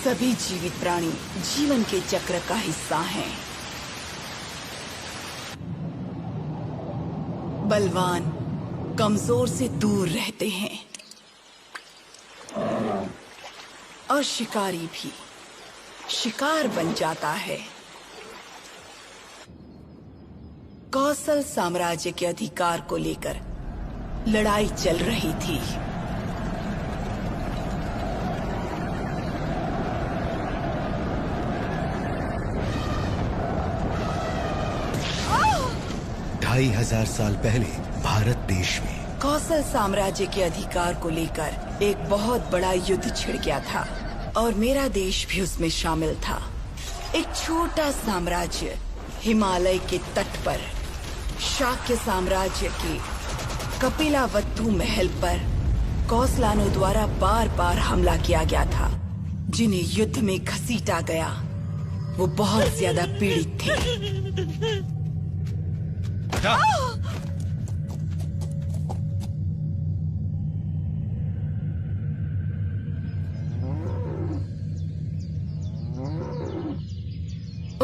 सभी जीवित प्राणी जीवन के चक्र का हिस्सा हैं। बलवान कमजोर से दूर रहते हैं और शिकारी भी शिकार बन जाता है। कौशल साम्राज्य के अधिकार को लेकर लड़ाई चल रही थी। ढाई हजार साल पहले भारत देश में कौशल साम्राज्य के अधिकार को लेकर एक बहुत बड़ा युद्ध छिड़ गया था और मेरा देश भी उसमें शामिल था। एक छोटा साम्राज्य हिमालय के तट पर शाक्य साम्राज्य के कपिलावत्तु महल पर कौशलानों द्वारा बार बार हमला किया गया था। जिन्हें युद्ध में घसीटा गया वो बहुत ज्यादा पीड़ित थे।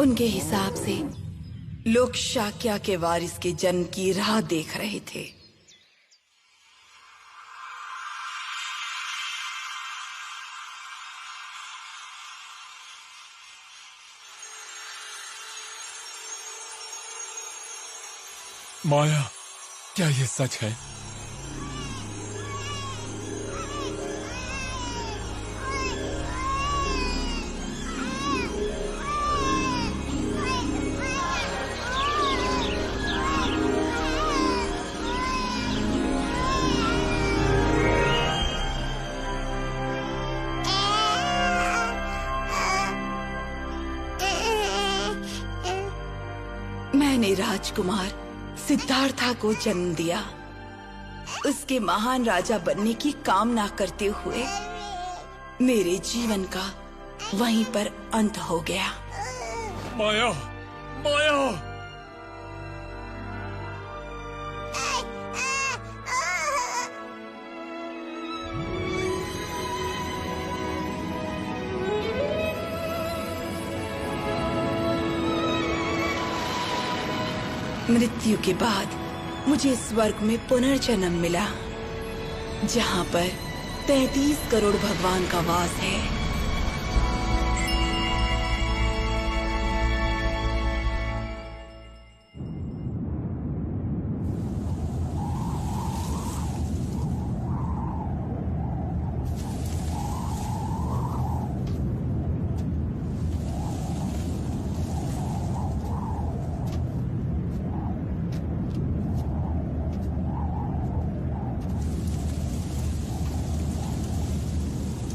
उनके हिसाब से लोग शाक्या के वारिस के जन्म की राह देख रहे थे। माया, क्या ये सच है? मैंने राजकुमार सिद्धार्था को जन्म दिया। उसके महान राजा बनने की कामना करते हुए मेरे जीवन का वहीं पर अंत हो गया। माया, माया! मृत्यु के बाद मुझे स्वर्ग में पुनर्जन्म मिला, जहाँ पर 33 करोड़ भगवान का वास है।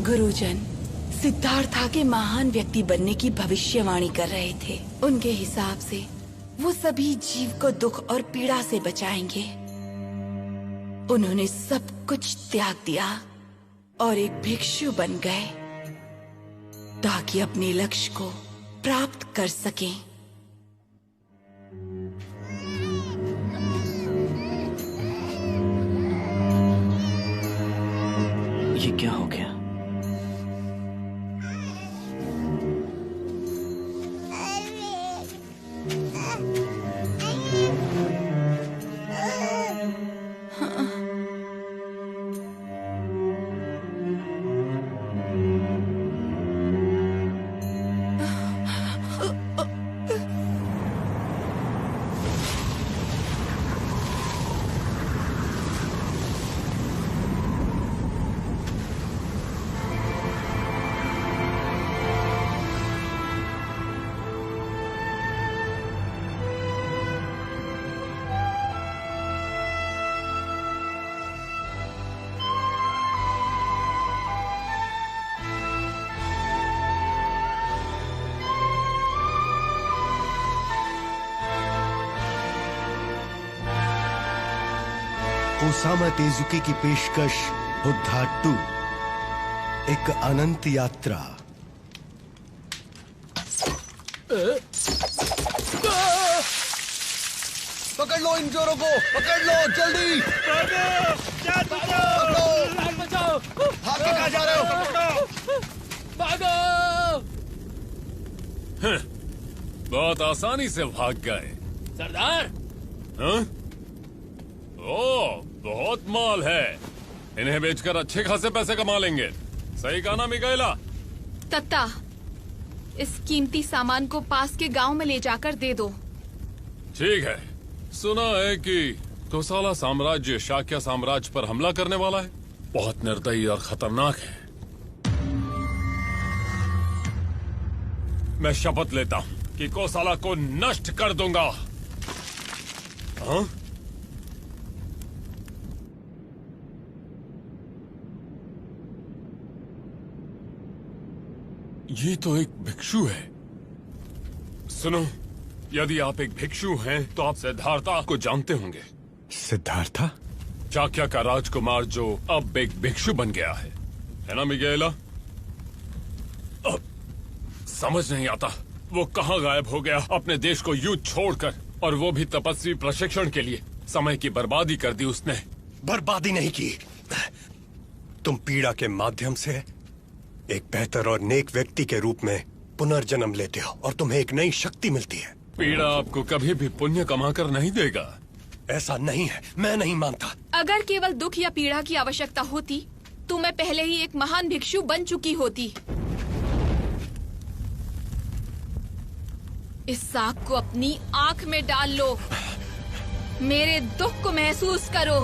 गुरुजन सिद्धार्था के महान व्यक्ति बनने की भविष्यवाणी कर रहे थे। उनके हिसाब से वो सभी जीव को दुख और पीड़ा से बचाएंगे। उन्होंने सब कुछ त्याग दिया और एक भिक्षु बन गए ताकि अपने लक्ष्य को प्राप्त कर सकें। क्या हो गया? ओसामा तेजुकी की पेशकश बुद्धा 2, एक अनंत यात्रा। पकड़ लो इन चोरों को, पकड़ लो जल्दी। बचाओ! भाग के कहाँ जा रहे हो? भागो! बहुत आसानी से भाग गए सरदार। हाँ? ओ, बहुत माल है। इन्हें बेचकर अच्छे खासे पैसे कमा लेंगे। सही कहा ना मिकाएला? तत्ता, इस कीमती सामान को पास के गांव में ले जाकर दे दो। ठीक है। सुना है कि कोसाला साम्राज्य शाक्य साम्राज्य पर हमला करने वाला है। बहुत निर्दयी और खतरनाक है। मैं शपथ लेता हूँ कि कोसाला को नष्ट कर दूंगा। हाँ? ये तो एक भिक्षु है। सुनो, यदि आप एक भिक्षु हैं तो आप सिद्धार्था को जानते होंगे। सिद्धार्था? चाक्या का राजकुमार जो अब एक भिक्षु बन गया है ना मिकाएला? अब समझ नहीं आता वो कहाँ गायब हो गया अपने देश को युद्ध छोड़कर, और वो भी तपस्वी प्रशिक्षण के लिए। समय की बर्बादी कर दी उसने। बर्बादी नहीं की। तुम पीड़ा के माध्यम से एक बेहतर और नेक व्यक्ति के रूप में पुनर्जन्म लेते हो और तुम्हें एक नई शक्ति मिलती है। पीड़ा आपको कभी भी पुण्य कमाकर नहीं देगा। ऐसा नहीं है, मैं नहीं मानता। अगर केवल दुख या पीड़ा की आवश्यकता होती तो मैं पहले ही एक महान भिक्षु बन चुकी होती। इस साग को अपनी आंख में डाल लो, मेरे दुख को महसूस करो।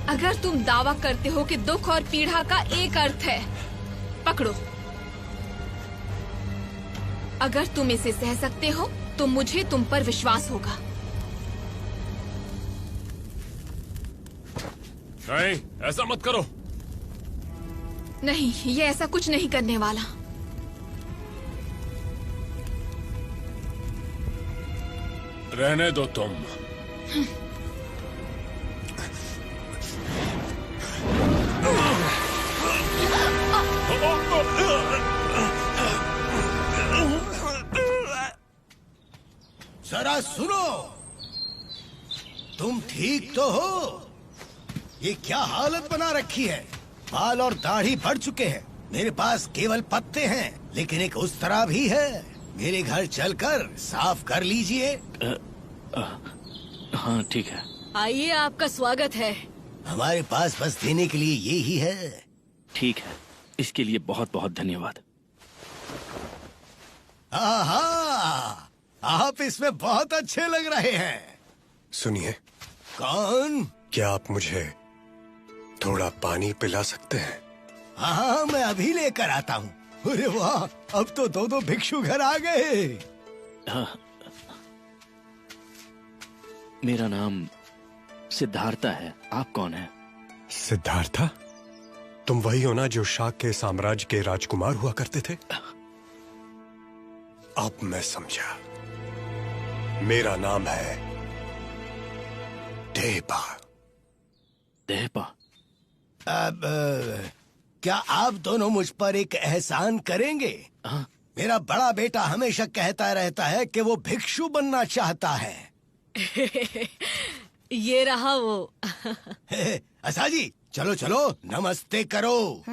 अगर तुम दावा करते हो कि दुख और पीड़ा का एक अर्थ है, पकड़ो। अगर तुम इसे सह सकते हो तो मुझे तुम पर विश्वास होगा। नहीं, ऐसा मत करो। नहीं, ये ऐसा कुछ नहीं करने वाला। रहने दो तुम। जरा सुनो, तुम ठीक तो हो? ये क्या हालत बना रखी है? बाल और दाढ़ी बढ़ चुके हैं। मेरे पास केवल पत्ते हैं, लेकिन एक उस तरह भी है। मेरे घर चलकर साफ कर लीजिए। हाँ ठीक है। आइए, आपका स्वागत है। हमारे पास बस देने के लिए ये ही है। ठीक है, इसके लिए बहुत बहुत धन्यवाद। आहा, आप इसमें बहुत अच्छे लग रहे हैं। सुनिए, कौन? क्या आप मुझे थोड़ा पानी पिला सकते हैं? हाँ, मैं अभी लेकर आता हूँ। अरे वाह, अब तो दो भिक्षु घर आ गए। हाँ, मेरा नाम सिद्धार्था है। आप कौन हैं? सिद्धार्था? तुम वही हो ना जो शाक्य साम्राज्य के राजकुमार हुआ करते थे? अब मैं समझा। मेरा नाम है देबा। देबा? अब क्या आप दोनों मुझ पर एक एहसान करेंगे? हाँ? मेरा बड़ा बेटा हमेशा कहता रहता है कि वो भिक्षु बनना चाहता है। ये रहा वो। असाजी, चलो चलो नमस्ते करो।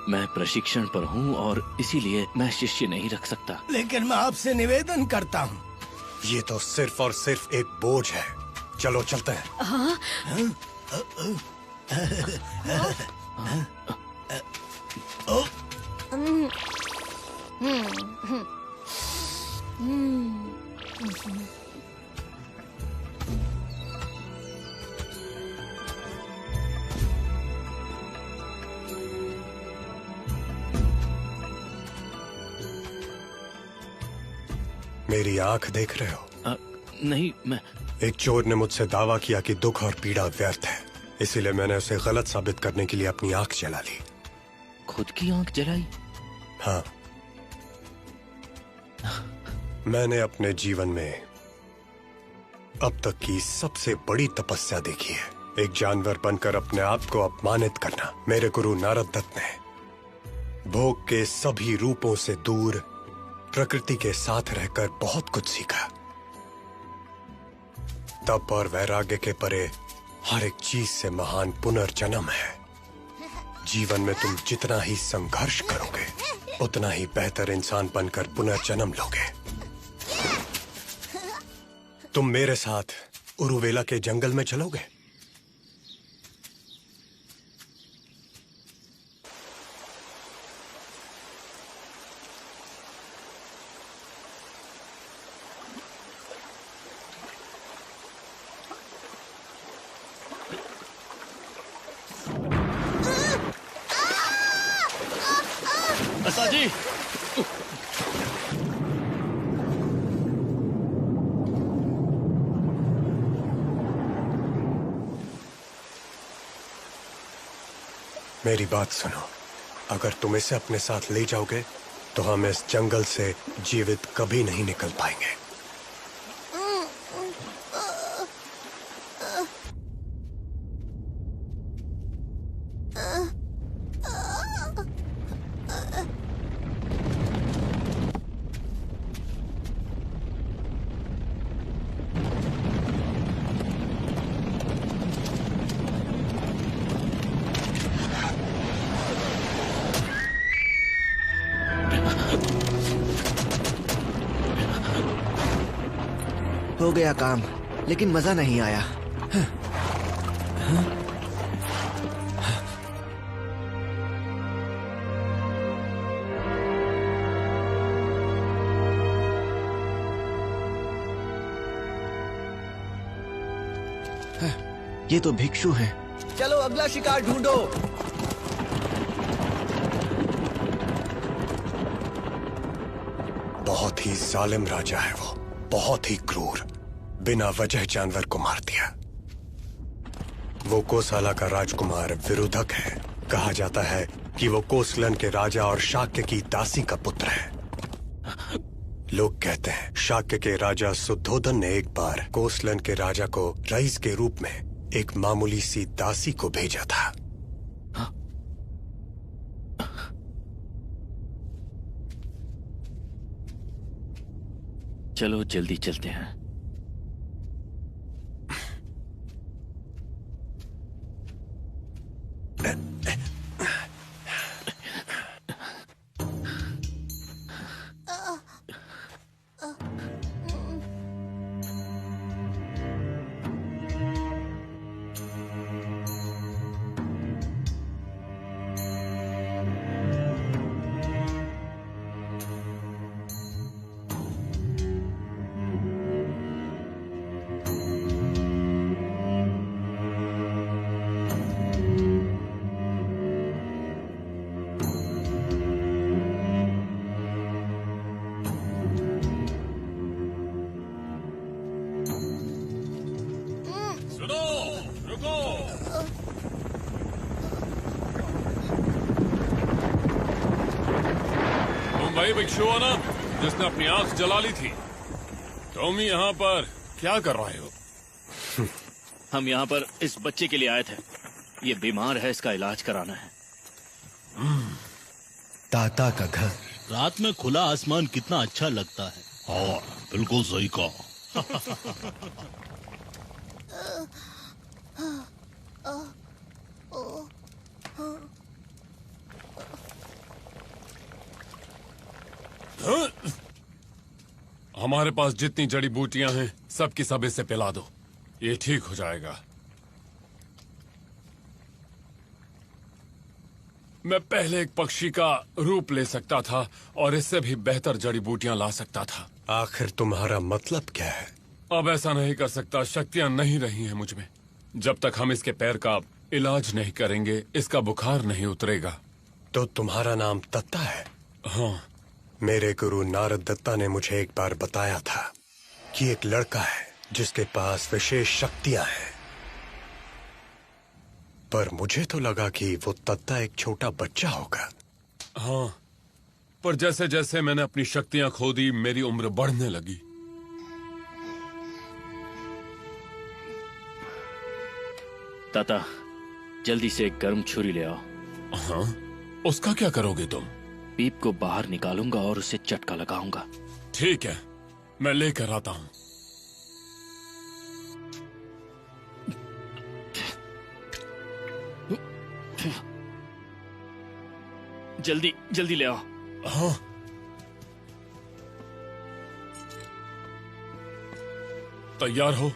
मैं प्रशिक्षण पर हूँ और इसीलिए मैं शिष्य नहीं रख सकता। लेकिन मैं आपसे निवेदन करता हूँ। ये तो सिर्फ और सिर्फ एक बोझ है। चलो चलते हैं। मेरी आंख देख रहे हो? नहीं, मैं एक चोर ने मुझसे दावा किया कि दुख और पीड़ा व्यर्थ है, इसीलिए मैंने उसे गलत साबित करने के लिए अपनी आंख जला ली। खुद की आंख जलाई? हाँ, मैंने अपने जीवन में अब तक की सबसे बड़ी तपस्या देखी है। एक जानवर बनकर अपने आप को अपमानित करना। मेरे गुरु नारद दत्त ने भोग के सभी रूपों से दूर प्रकृति के साथ रहकर बहुत कुछ सीखा। तप और वैराग्य के परे हर एक चीज से महान पुनर्जन्म है। जीवन में तुम जितना ही संघर्ष करोगे उतना ही बेहतर इंसान बनकर पुनर्जन्म लोगे। तुम मेरे साथ उरुवेला के जंगल में चलोगे? जी, मेरी बात सुनो। अगर तुम इसे अपने साथ ले जाओगे तो हम इस जंगल से जीवित कभी नहीं निकल पाएंगे। हो गया काम, लेकिन मजा नहीं आया। ये तो भिक्षु हैं। चलो अगला शिकार ढूंढो। बहुत ही जालिम राजा है वो, बहुत ही क्रूर। बिना वजह जानवर को मार दिया। वो कोसला का राजकुमार विरुधक है। कहा जाता है कि वो कोसलन के राजा और शाक्य की दासी का पुत्र है। लोग कहते हैं शाक्य के राजा शुद्धोधन ने एक बार कोसलन के राजा को रईस के रूप में एक मामूली सी दासी को भेजा था। चलो जल्दी चलते हैं। वही भिक्षु हो ना जिसने अपनी आंख जला ली थी? तुम यहाँ पर क्या कर रहे हो? हम यहाँ पर इस बच्चे के लिए आए थे। ये बीमार है, इसका इलाज कराना है। ताता का घर। रात में खुला आसमान कितना अच्छा लगता है। हाँ, बिल्कुल सही कहा। हमारे पास जितनी जड़ी बूटियां हैं सबकी सब इसे पिला दो, ये ठीक हो जाएगा। मैं पहले एक पक्षी का रूप ले सकता था और इससे भी बेहतर जड़ी बूटियां ला सकता था। आखिर तुम्हारा मतलब क्या है? अब ऐसा नहीं कर सकता, शक्तियां नहीं रही हैं मुझ में। जब तक हम इसके पैर का इलाज नहीं करेंगे इसका बुखार नहीं उतरेगा। तो तुम्हारा नाम दत्ता है? हाँ। मेरे गुरु नारद दत्ता ने मुझे एक बार बताया था कि एक लड़का है जिसके पास विशेष शक्तियां हैं, पर मुझे तो लगा कि वो दत्ता एक छोटा बच्चा होगा। हाँ, पर जैसे जैसे मैंने अपनी शक्तियां खो दी मेरी उम्र बढ़ने लगी। ताता, जल्दी से एक गर्म छुरी ले आओ। हाँ, उसका क्या करोगे तुम? पीप को बाहर निकालूंगा और उसे चटका लगाऊंगा। ठीक है, मैं लेकर आता हूँ। जल्दी जल्दी ले आओ। हाँ। तैयार हो?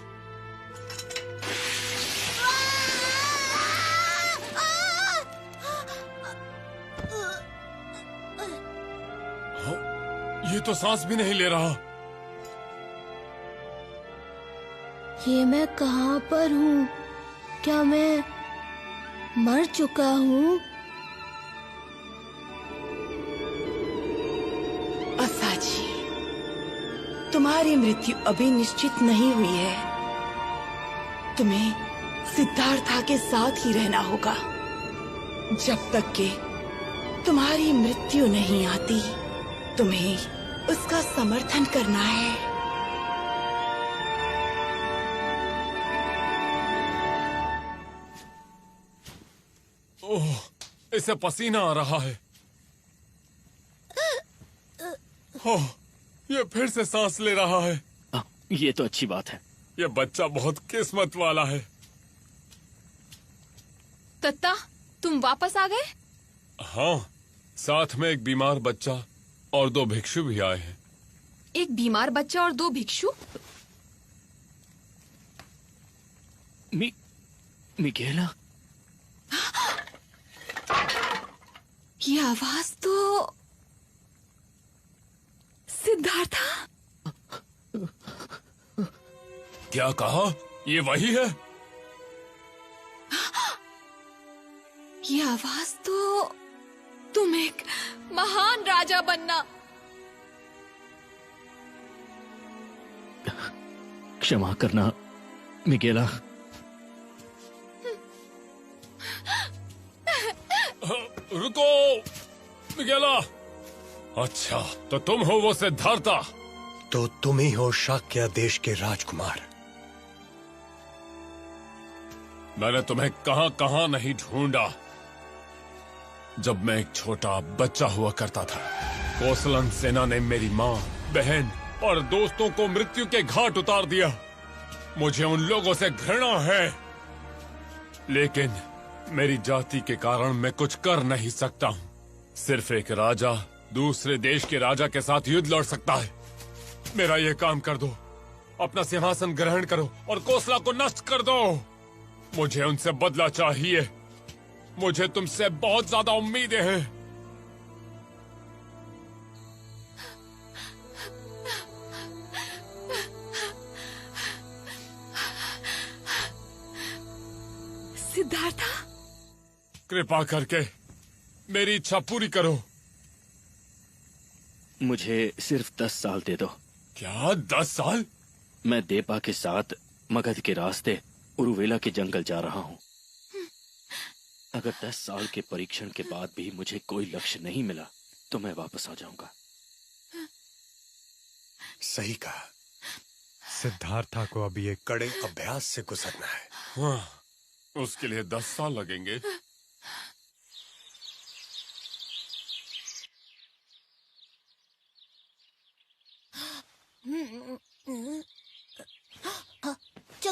ये तो सांस भी नहीं ले रहा। ये मैं कहाँ पर हूँ? क्या मैं मर चुका हूँ? असाची, तुम्हारी मृत्यु अभी निश्चित नहीं हुई है। तुम्हें सिद्धार्था के साथ ही रहना होगा जब तक कि तुम्हारी मृत्यु नहीं आती। तुम्हें उसका समर्थन करना है। ओह, इसे पसीना आ रहा है। ओह, ये फिर से सांस ले रहा है। ये तो अच्छी बात है। ये बच्चा बहुत किस्मत वाला है। दत्ता, तुम वापस आ गए? हाँ, साथ में एक बीमार बच्चा और 2 भिक्षु भी आए हैं। एक बीमार बच्चा और 2 भिक्षु? मिगेला, ये आवाज तो सिद्धार्था। क्या कहा? ये वही है? ये आवाज तो तुम एक महान राजा बनना। क्षमा करना मिगेला। रुको मिगेला। अच्छा, तो तुम हो वो सिद्धार्था? तो तुम ही हो शाक्य देश के राजकुमार। मैंने तुम्हें कहां कहां नहीं ढूंढा। जब मैं एक छोटा बच्चा हुआ करता था, कोसलन सेना ने मेरी माँ, बहन और दोस्तों को मृत्यु के घाट उतार दिया। मुझे उन लोगों से घृणा है, लेकिन मेरी जाति के कारण मैं कुछ कर नहीं सकता हूँ। सिर्फ एक राजा दूसरे देश के राजा के साथ युद्ध लड़ सकता है। मेरा ये काम कर दो, अपना सिंहासन ग्रहण करो और कोसला को नष्ट कर दो। मुझे उनसे बदला चाहिए। मुझे तुमसे बहुत ज्यादा उम्मीदें हैं। सिद्धार्था, कृपा करके मेरी इच्छा पूरी करो। मुझे सिर्फ 10 साल दे दो। क्या 10 साल? मैं देपा के साथ मगध के रास्ते उरुवेला के जंगल जा रहा हूँ। अगर 10 साल के परीक्षण के बाद भी मुझे कोई लक्ष्य नहीं मिला तो मैं वापस आ जाऊंगा। सही कहा। सिद्धार्था को अभी एक कड़े अभ्यास से गुजरना है। हाँ, उसके लिए 10 साल लगेंगे।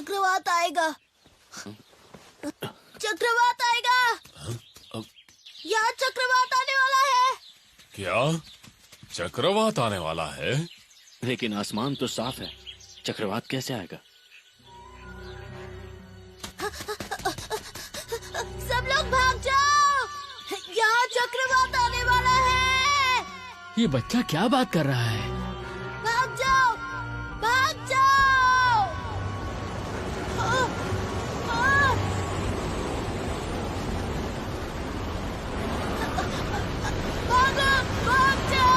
चक्रवात आएगा। चक्रवात आएगा। यहाँ चक्रवात आने वाला है। क्या चक्रवात आने वाला है? लेकिन आसमान तो साफ है, चक्रवात कैसे आएगा? सब लोग भाग जाओ, यहाँ चक्रवात आने वाला है। ये बच्चा क्या बात कर रहा है? भाग जाओ, भाग जाओ। भागो, भाग जाओ।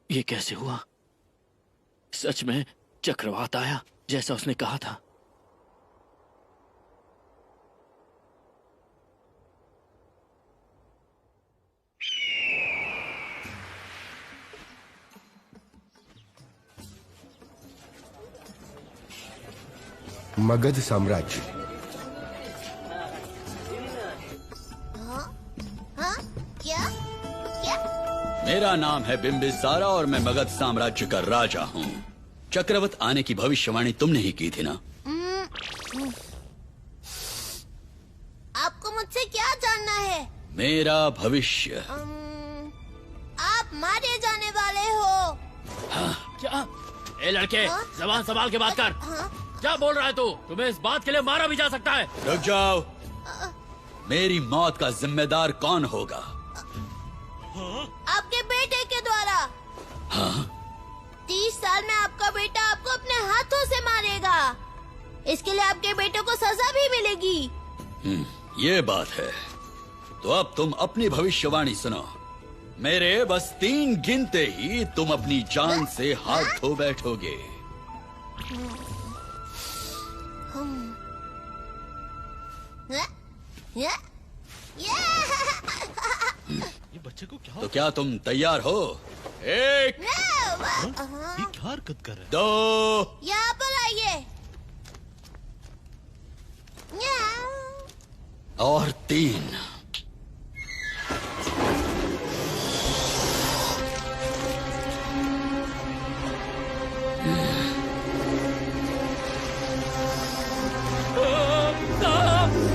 ये कैसे हुआ? सच में चक्रवात आया जैसा उसने कहा था। मगध साम्राज्य। क्या? क्या? मेरा नाम है बिम्बिसारा और मैं मगध साम्राज्य का राजा हूँ। चक्रवात आने की भविष्यवाणी तुमने ही की थी ना? आपको मुझसे क्या जानना है? मेरा भविष्य। आप मारे जाने वाले हो। क्या? ए लड़के, जबान संभाल के बात कर। क्या बोल रहा है तू? तुम्हें इस बात के लिए मारा भी जा सकता है। रुक जाओ। मेरी मौत का जिम्मेदार कौन होगा? आपके बेटे के द्वारा। हाँ? 30 साल में आपका बेटा आपको अपने हाथों से मारेगा। इसके लिए आपके बेटे को सजा भी मिलेगी। ये बात है। तो अब तुम अपनी भविष्यवाणी सुनो। मेरे बस 3 गिनते ही तुम अपनी जान से हाथ धो बैठोगे। ये बच्चे को क्या? तो क्या तुम तैयार हो? 1 ये क्या हरकत कर रहा है? 2 यहाँ पर आइए। और 3।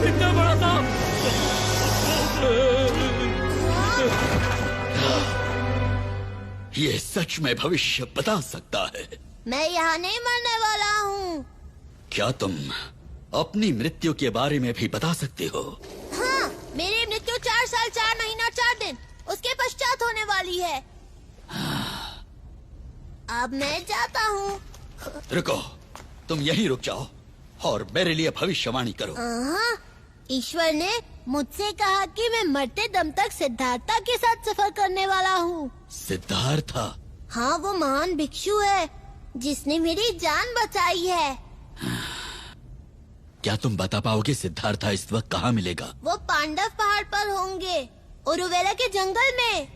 इतना बड़ा था। ये सच में भविष्य बता सकता है। मैं यहाँ नहीं मरने वाला हूँ। क्या तुम अपनी मृत्यु के बारे में भी बता सकते हो? हाँ, मेरी मृत्यु 4 साल 4 महीना 4 दिन उसके पश्चात होने वाली है। अब मैं जाता हूँ। रुको, तुम यहीं रुक जाओ और मेरे लिए भविष्यवाणी करो। ईश्वर ने मुझसे कहा कि मैं मरते दम तक सिद्धार्था के साथ सफर करने वाला हूँ। सिद्धार्था? हाँ, वो महान भिक्षु है जिसने मेरी जान बचाई है। क्या तुम बता पाओगे सिद्धार्था इस वक्त कहाँ मिलेगा? वो पांडव पहाड़ पर होंगे, उरुवेला के जंगल में।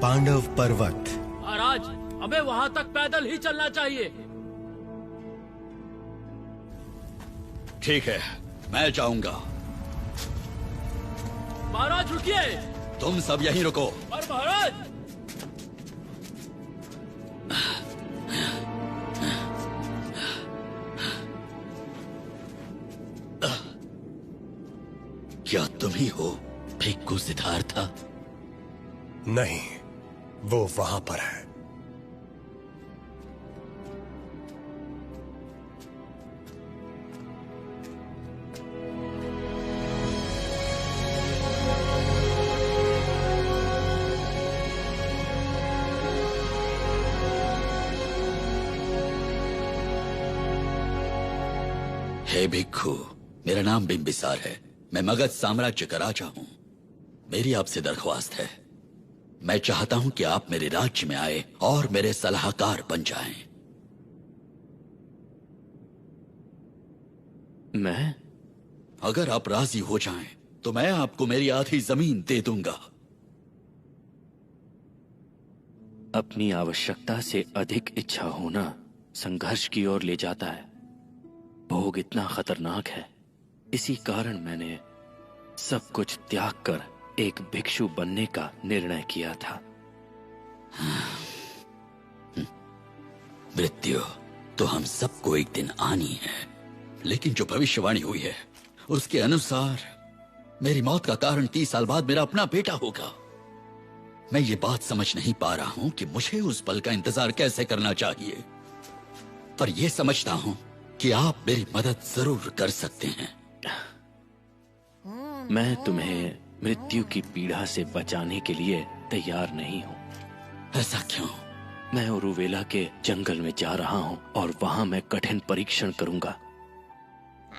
पांडव पर्वत। महाराज, हमें वहाँ तक पैदल ही चलना चाहिए। ठीक है, मैं जाऊंगा। महाराज रुकिए। तुम सब यहीं रुको। पर महाराज। क्या तुम ही हो भिक्खु सिद्धार्था? नहीं, वो वहां पर है। हे भिक्खु, मेरा नाम बिम्बिसार है। मैं मगध साम्राज्य का राजा हूँ। मेरी आपसे दरख्वास्त है, मैं चाहता हूं कि आप मेरे राज्य में आए और मेरे सलाहकार बन जाएं। मैं? अगर आप राजी हो जाएं, तो मैं आपको मेरी आधी जमीन दे दूंगा। अपनी आवश्यकता से अधिक इच्छा होना संघर्ष की ओर ले जाता है। भोग इतना खतरनाक है, इसी कारण मैंने सब कुछ त्याग कर एक भिक्षु बनने का निर्णय किया था। मृत्यु तो हम सबको एक दिन आनी है, लेकिन जो भविष्यवाणी हुई है उसके अनुसार मेरी मौत का कारण 30 साल बाद मेरा अपना बेटा होगा। मैं ये बात समझ नहीं पा रहा हूं कि मुझे उस पल का इंतजार कैसे करना चाहिए, पर यह समझता हूं कि आप मेरी मदद जरूर कर सकते हैं। मैं तुम्हें मृत्यु की पीड़ा से बचाने के लिए तैयार नहीं हूँ। ऐसा क्यों? मैं उरुवेला के जंगल में जा रहा हूँ और वहाँ मैं कठिन परीक्षण करूंगा।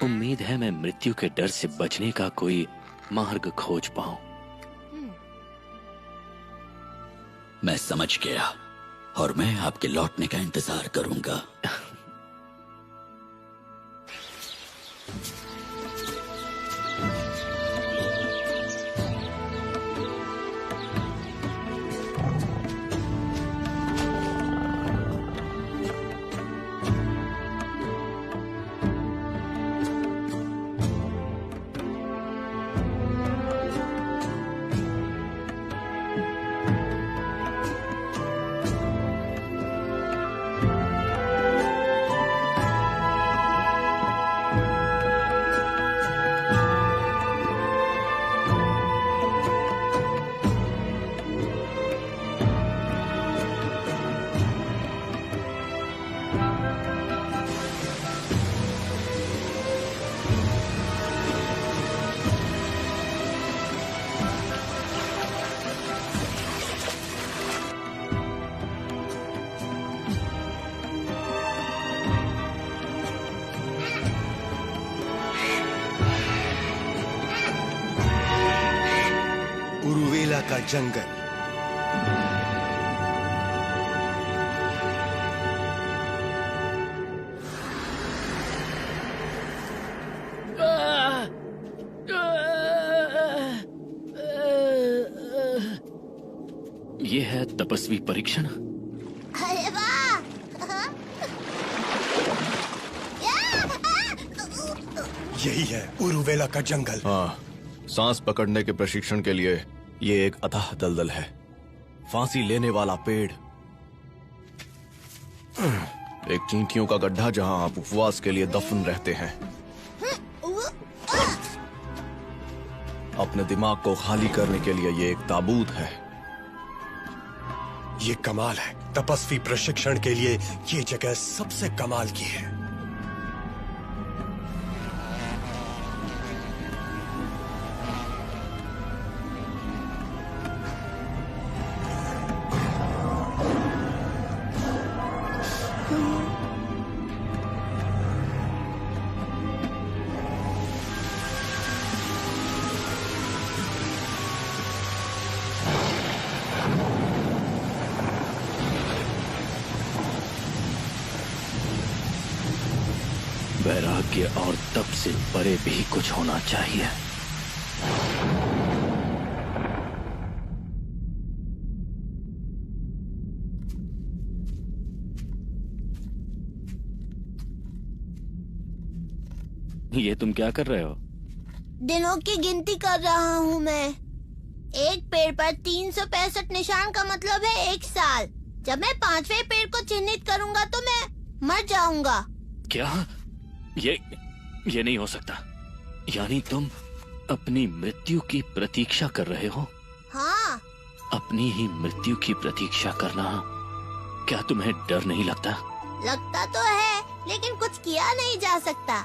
उम्मीद है मैं मृत्यु के डर से बचने का कोई मार्ग खोज पाऊं। मैं समझ गया और मैं आपके लौटने का इंतजार करूंगा। उरुवेला का जंगल। ये है तपस्वी परीक्षण। अरे वाह! यही है उरुवेला का जंगल। हाँ, सांस पकड़ने के प्रशिक्षण के लिए ये एक अथाह दलदल है। फांसी लेने वाला पेड़, एक चींटियों का गड्ढा जहां आप उपवास के लिए दफन रहते हैं। अपने दिमाग को खाली करने के लिए ये एक ताबूत है। ये कमाल है। तपस्वी प्रशिक्षण के लिए ये जगह सबसे कमाल की है। वैराग्य और तप से परे भी कुछ होना चाहिए। ये तुम क्या कर रहे हो? दिनों की गिनती कर रहा हूँ मैं। एक पेड़ पर 365 निशान का मतलब है 1 साल। जब मैं 5वें पेड़ को चिन्हित करूँगा तो मैं मर जाऊंगा। क्या? ये नहीं हो सकता। यानी तुम अपनी मृत्यु की प्रतीक्षा कर रहे हो? हाँ। अपनी ही मृत्यु की प्रतीक्षा करना क्या तुम्हें डर नहीं लगता? लगता तो है, लेकिन कुछ किया नहीं जा सकता।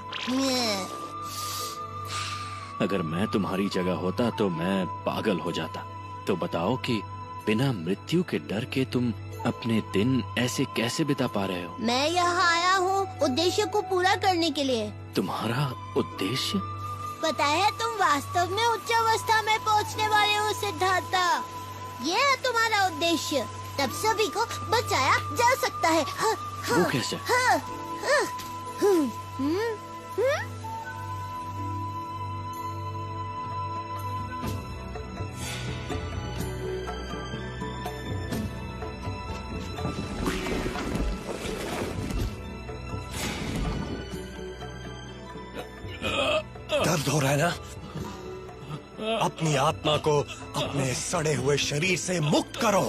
अगर मैं तुम्हारी जगह होता तो मैं पागल हो जाता। तो बताओ कि बिना मृत्यु के डर के तुम अपने दिन ऐसे कैसे बिता पा रहे हो? मैं यहाँ आया हूँ उद्देश्य को पूरा करने के लिए। तुम्हारा उद्देश्य? पता है तुम वास्तव में उच्च अवस्था में पहुँचने वाले हो सिद्धार्था। ये है तुम्हारा उद्देश्य। तब सभी को बचाया जा सकता है। वो कैसे? दर्द हो रहा है ना? अपनी आत्मा को अपने सड़े हुए शरीर से मुक्त करो।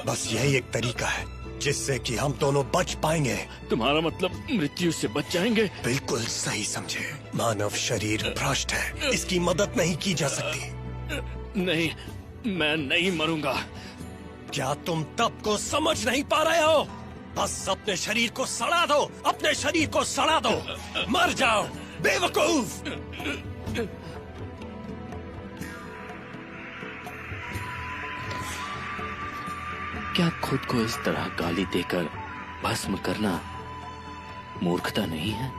बस यही एक तरीका है जिससे कि हम दोनों बच पाएंगे। तुम्हारा मतलब मृत्यु से बच जाएंगे? बिल्कुल सही समझे। मानव शरीर भ्रष्ट है, इसकी मदद नहीं की जा सकती। नहीं, मैं नहीं मरूंगा। क्या तुम तब को समझ नहीं पा रहे हो? बस अपने शरीर को सड़ा दो, अपने शरीर को सड़ा दो, मर जाओ बेवकूफ। क्या खुद को इस तरह गाली देकर भस्म करना मूर्खता नहीं है?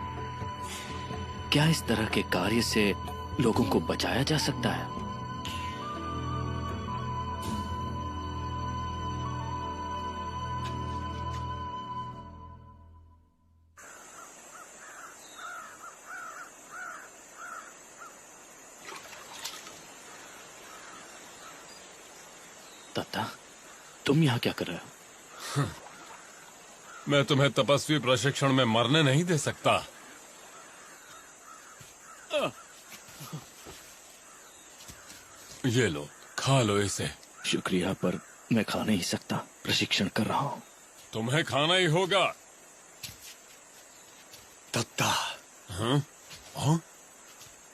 क्या इस तरह के कार्य से लोगों को बचाया जा सकता है? दत्ता, तुम यहाँ क्या कर रहे हो? मैं तुम्हें तपस्वी प्रशिक्षण में मरने नहीं दे सकता। ये लो, खा लो इसे। शुक्रिया, पर मैं खा नहीं सकता। प्रशिक्षण कर रहा हूँ। तुम्हें खाना ही होगा। दत्ता, हाँ?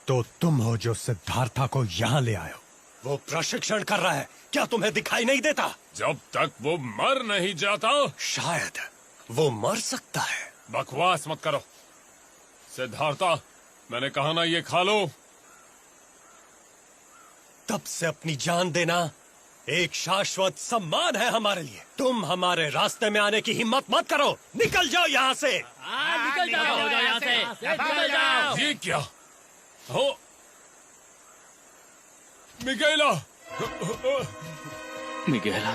तो तुम हो जो सिद्धार्था को यहाँ ले आए हो। वो प्रशिक्षण कर रहा है, क्या तुम्हें दिखाई नहीं देता? जब तक वो मर नहीं जाता। शायद वो मर सकता है। बकवास मत करो। सिद्धार्था, मैंने कहा ना ये खा लो। तब से अपनी जान देना एक शाश्वत सम्मान है हमारे लिए। तुम हमारे रास्ते में आने की हिम्मत मत करो। निकल जाओ यहाँ से। निकल जाओ यहाँ से, निकल जाओ। ये क्या हो? मिगेला, मिगेला,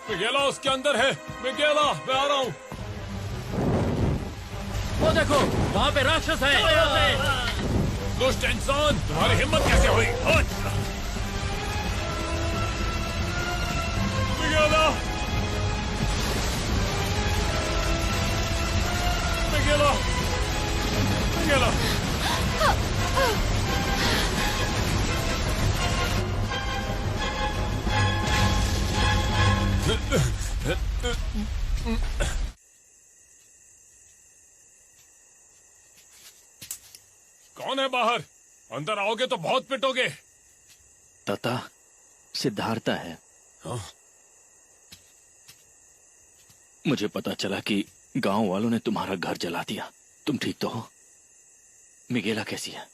मिगेला उसके अंदर है। मिगेला, मैं आ रहा हूँ। वो देखो, वहाँ पे राक्षस है। दुष्ट इंसान, तुम्हारी हिम्मत कैसे हुई? मिगेला, मिगेला, मिगेला। कौन है बाहर? अंदर आओगे तो बहुत पिटोगे। तथा सिद्धार्था है। हाँ? मुझे पता चला कि गांव वालों ने तुम्हारा घर जला दिया। तुम ठीक तो हो? मिगेला कैसी है?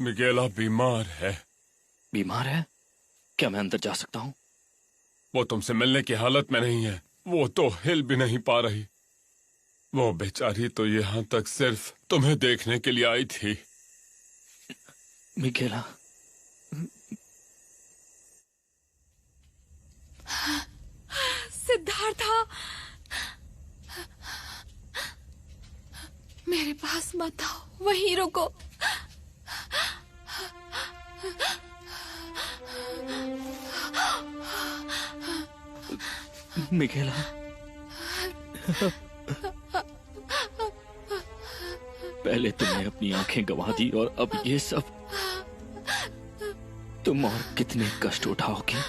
मिगेला बीमार है। बीमार है? क्या मैं अंदर जा सकता हूँ? वो तुमसे मिलने की हालत में नहीं है। वो तो हिल भी नहीं पा रही। वो बेचारी तो यहाँ तक सिर्फ तुम्हें देखने के लिए आई थी। मिगेला, सिद्धार्था, मेरे पास मत आओ, वहीं रुको। मिगेला, पहले तुमने अपनी आंखें गंवा दी और अब ये सब। तुम और कितने कष्ट उठाओगे?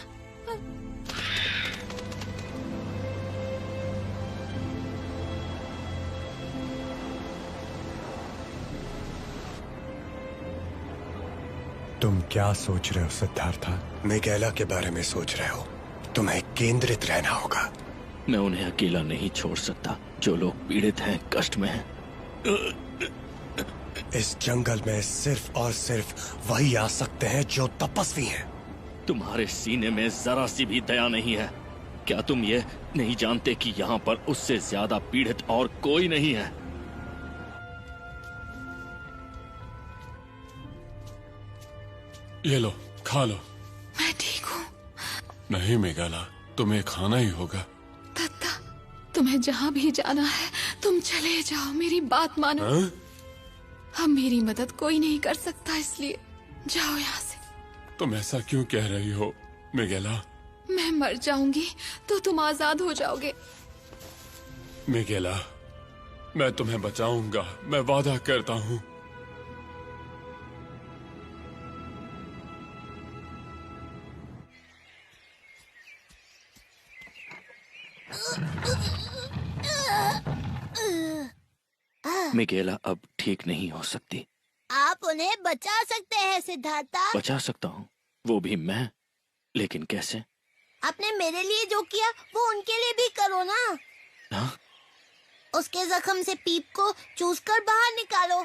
तुम क्या सोच रहे हो सिद्धार्था? मिगेला के बारे में सोच रहे हो। तुम्हें केंद्रित रहना होगा। मैं उन्हें अकेला नहीं छोड़ सकता। जो लोग पीड़ित हैं, कष्ट में हैं। इस जंगल में सिर्फ और सिर्फ वही आ सकते हैं जो तपस्वी हैं। तुम्हारे सीने में जरा सी भी दया नहीं है। क्या तुम ये नहीं जानते कि यहाँ पर उससे ज्यादा पीड़ित और कोई नहीं है? ये लो, खा लो। मैं ठीक हूँ। नहीं मेघाला, तुम्हें खाना ही होगा। दत्ता, तुम्हें जहाँ भी जाना है तुम चले जाओ, मेरी बात मानो। अब मेरी मदद कोई नहीं कर सकता, इसलिए जाओ यहाँ से। तुम ऐसा क्यों कह रही हो मेघाला? मैं मर जाऊंगी तो तुम आजाद हो जाओगे। मेघाला, मैं तुम्हें बचाऊंगा, मैं वादा करता हूँ। मिगेला अब ठीक नहीं हो सकती। आप उन्हें बचा सकते हैं सिद्धार्था। बचा सकता हूँ, वो भी मैं, लेकिन कैसे? आपने मेरे लिए जो किया वो उनके लिए भी करो ना। हाँ? उसके जख्म से पीप को चूस कर बाहर निकालो।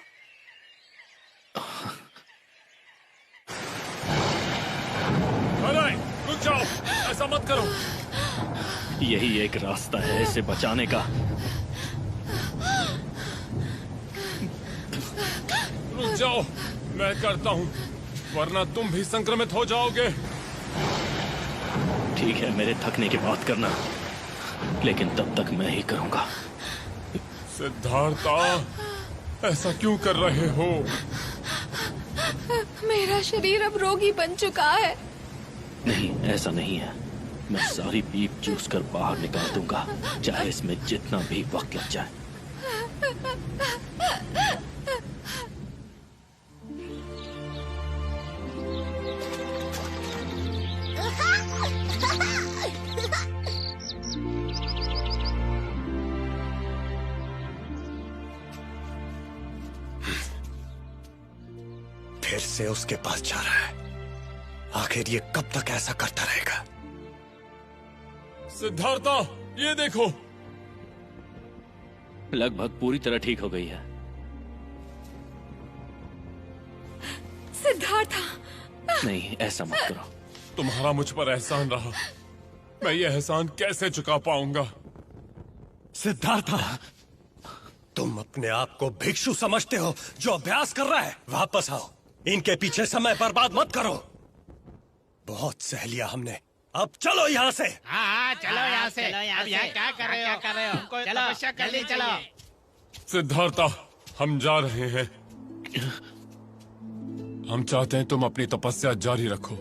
अरे रुक जाओ, ऐसा मत करो। यही एक रास्ता है इसे बचाने का। रुक जाओ, मैं करता हूँ, वरना तुम भी संक्रमित हो जाओगे। ठीक है, मेरे थकने की बात करना, लेकिन तब तक मैं ही करूंगा। सिद्धार्था, ऐसा क्यों कर रहे हो? मेरा शरीर अब रोगी बन चुका है। नहीं, ऐसा नहीं है। मैं सारी पीप चूस कर बाहर निकाल दूंगा, चाहे इसमें जितना भी वक्त लग जाए। फिर से उसके पास जा रहा है। आखिर ये कब तक ऐसा करता रहेगा? सिद्धार्था, ये देखो। लगभग पूरी तरह ठीक हो गई है। सिद्धार्था, नहीं, ऐसा मत करो। तुम्हारा मुझ पर एहसान रहा, मैं ये एहसान कैसे चुका पाऊंगा? सिद्धार्था, तुम अपने आप को भिक्षु समझते हो जो अभ्यास कर रहा है। वापस आओ, इनके पीछे समय बर्बाद मत करो। बहुत सह लिया हमने, अब चलो यहाँ से। हाँ, चलो यहाँ से। अब यहाँ क्या कर रहे हो? हमको तपस्या करनी चाहिए। सिद्धार्था, हम जा रहे हैं। हम चाहते हैं तुम अपनी तपस्या जारी रखो।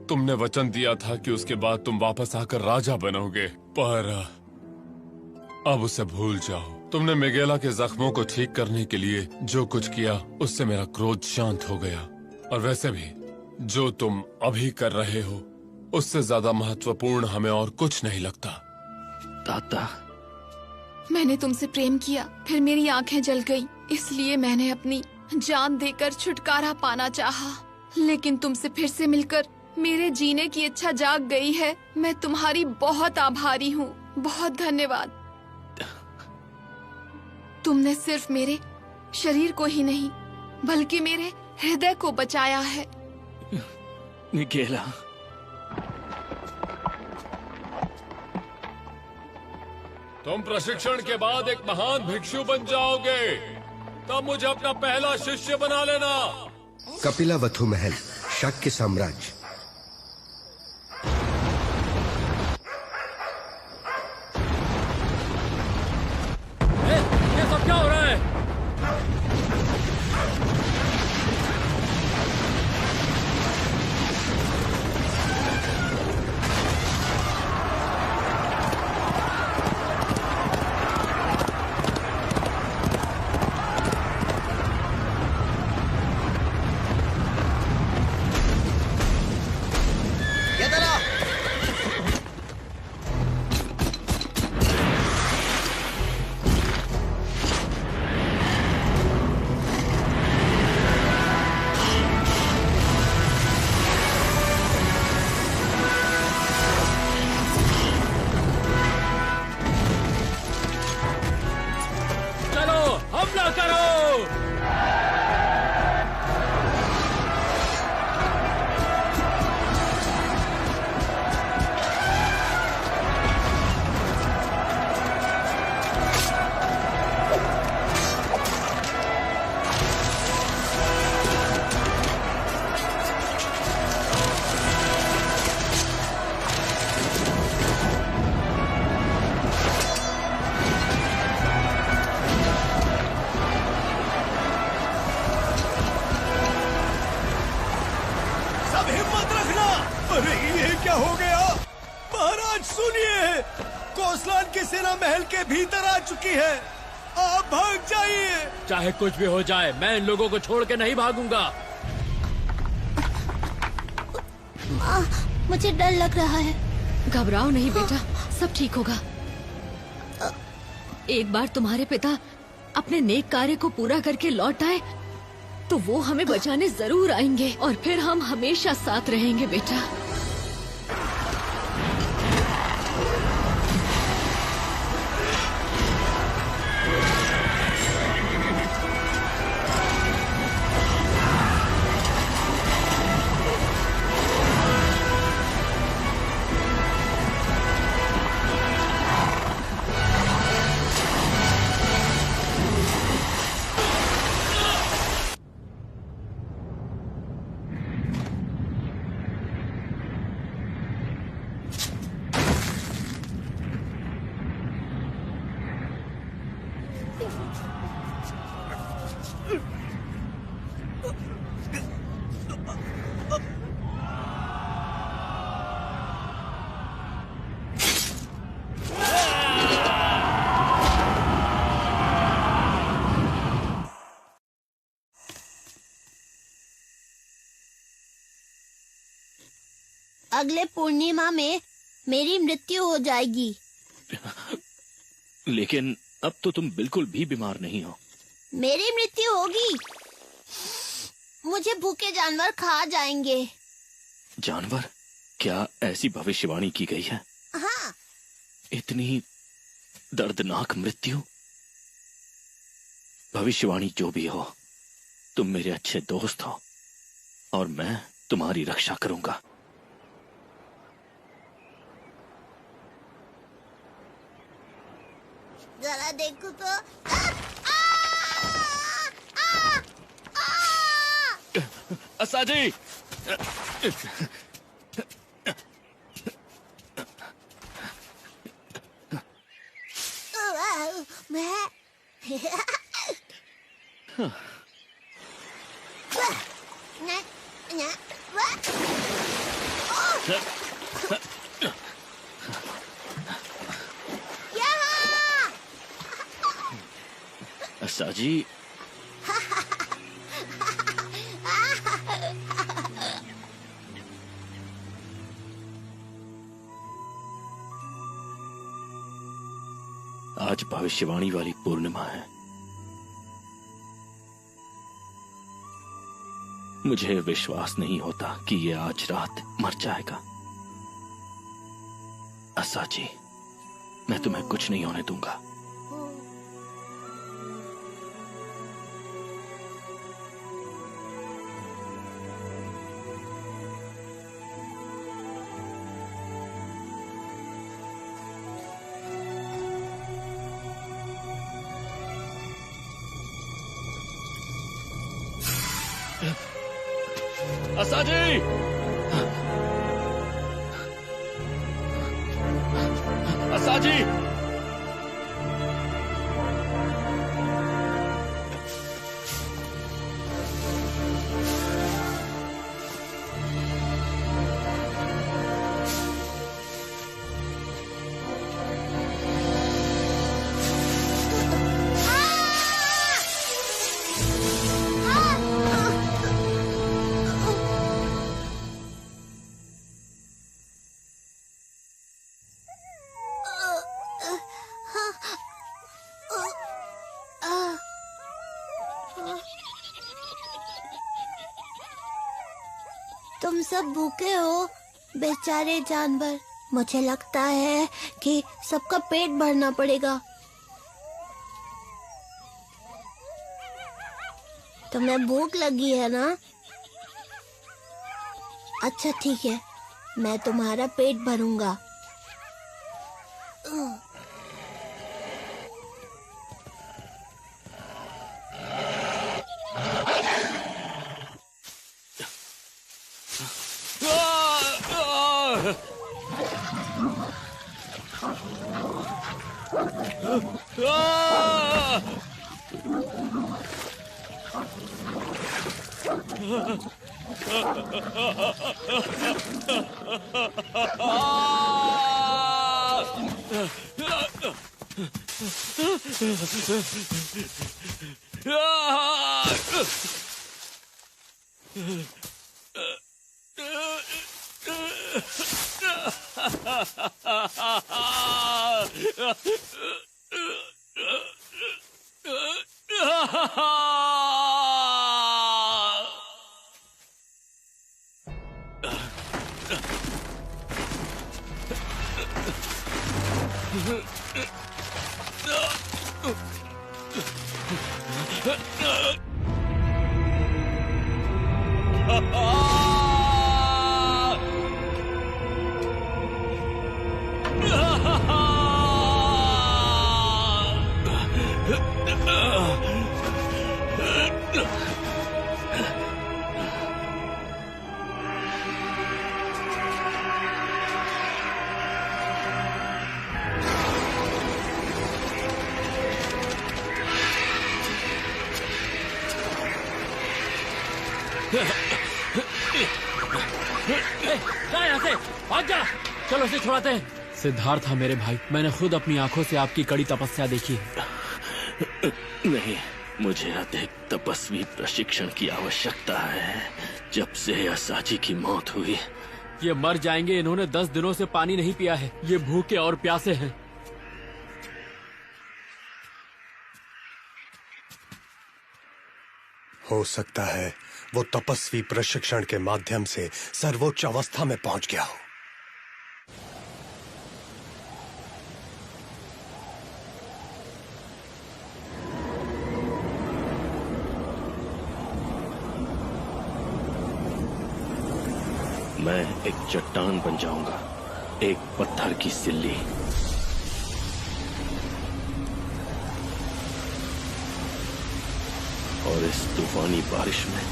तुमने वचन दिया था कि उसके बाद तुम वापस आकर राजा बनोगे, पर अब उसे भूल जाओ। तुमने मेगेला के जख्मों को ठीक करने के लिए जो कुछ किया, उससे मेरा क्रोध शांत हो गया। और वैसे भी जो तुम अभी कर रहे हो, उससे ज्यादा महत्वपूर्ण हमें और कुछ नहीं लगता। दादा, मैंने तुमसे प्रेम किया, फिर मेरी आंखें जल गई, इसलिए मैंने अपनी जान देकर छुटकारा पाना चाहा। लेकिन तुमसे फिर से मिलकर मेरे जीने की इच्छा जाग गई है। मैं तुम्हारी बहुत आभारी हूँ, बहुत धन्यवाद। तुमने सिर्फ मेरे शरीर को ही नहीं, बल्कि मेरे हृदय को बचाया है। मिगेला, तुम प्रशिक्षण के बाद एक महान भिक्षु बन जाओगे, तब मुझे अपना पहला शिष्य बना लेना। कपिलावथु महल, शाक्य साम्राज्य। ये सब क्या हो रहा है? क्या हो गया? महाराज सुनिए, कोसलान की सेना महल के भीतर आ चुकी है। आप भाग जाइए। चाहे कुछ भी हो जाए, मैं इन लोगों को छोड़ के नहीं भागूंगा। मुझे डर लग रहा है। घबराओ नहीं बेटा, सब ठीक होगा। एक बार तुम्हारे पिता अपने नेक कार्य को पूरा करके लौट आए तो वो हमें बचाने जरूर आएंगे और फिर हम हमेशा साथ रहेंगे बेटा। अगले पूर्णिमा में मेरी मृत्यु हो जाएगी। लेकिन अब तो तुम बिल्कुल भी बीमार नहीं हो। मेरी मृत्यु होगी। मुझे भूखे जानवर खा जाएंगे। जानवर? क्या ऐसी भविष्यवाणी की गई है? हाँ। इतनी दर्दनाक मृत्यु? भविष्यवाणी जो भी हो, तुम मेरे अच्छे दोस्त हो और मैं तुम्हारी रक्षा करूंगा। जरा देखो तो। असाजी! मैं असाजी, आज भविष्यवाणी वाली पूर्णिमा है। मुझे विश्वास नहीं होता कि ये आज रात मर जाएगा। असाजी, मैं तुम्हें कुछ नहीं होने दूंगा। असाजी! असाजी! तुम सब भूखे हो, बेचारे जानवर। मुझे लगता है कि सबका पेट भरना पड़ेगा। तुम्हें भूख लगी है ना? अच्छा ठीक है, मैं तुम्हारा पेट भरूंगा। जा यहाँ से, भाग जा। चलो उसे छुड़ाते हैं। सिद्धार्थ मेरे भाई, मैंने खुद अपनी आंखों से आपकी कड़ी तपस्या देखी है। नहीं, मुझे अधिक तपस्वी प्रशिक्षण की आवश्यकता है। जब से असाची की मौत हुई, ये मर जाएंगे। इन्होंने 10 दिनों से पानी नहीं पिया है। ये भूखे और प्यासे हैं। हो सकता है वो तपस्वी प्रशिक्षण के माध्यम से सर्वोच्च अवस्था में पहुंच गया हो। मैं एक चट्टान बन जाऊंगा, एक पत्थर की सिल्ली। और इस तूफानी बारिश में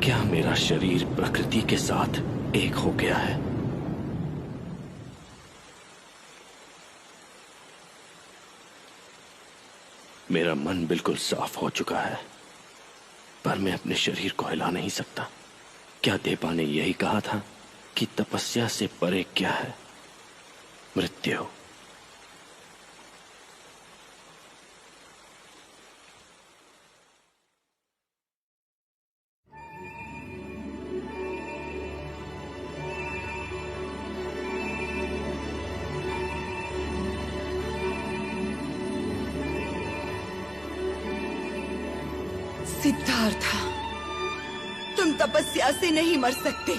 क्या मेरा शरीर प्रकृति के साथ एक हो गया है? मेरा मन बिल्कुल साफ हो चुका है, पर मैं अपने शरीर को हिला नहीं सकता। क्या देवा ने यही कहा था कि तपस्या से परे क्या है? मृत्यु। सिद्धार्था, तुम तपस्या से नहीं मर सकते।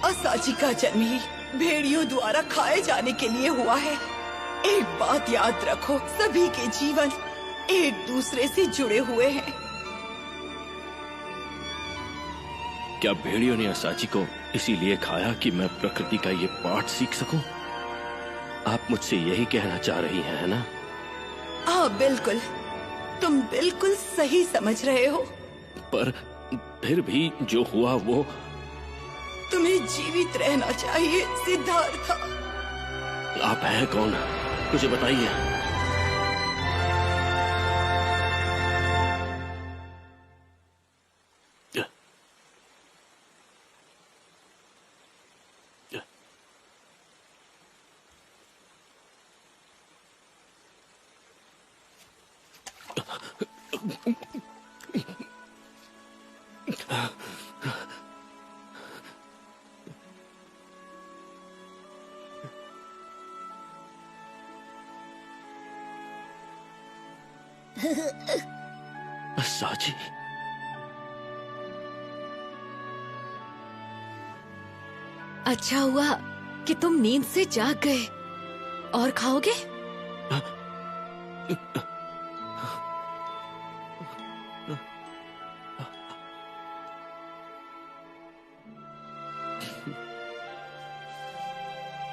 असाची का जन्म ही भेड़ियों द्वारा खाए जाने के लिए हुआ है। एक बात याद रखो, सभी के जीवन एक दूसरे से जुड़े हुए हैं। क्या भेड़ियों ने असाची को इसीलिए खाया कि मैं प्रकृति का ये पाठ सीख सकूं? आप मुझसे यही कहना चाह रही हैं, है ना? हाँ, बिल्कुल। तुम बिल्कुल सही समझ रहे हो। पर फिर भी जो हुआ वो... तुम्हें जीवित रहना चाहिए सिद्धार्था। आप हैं कौन? मुझे बताइए। असाची, अच्छा हुआ कि तुम नींद से जाग गए। और खाओगे?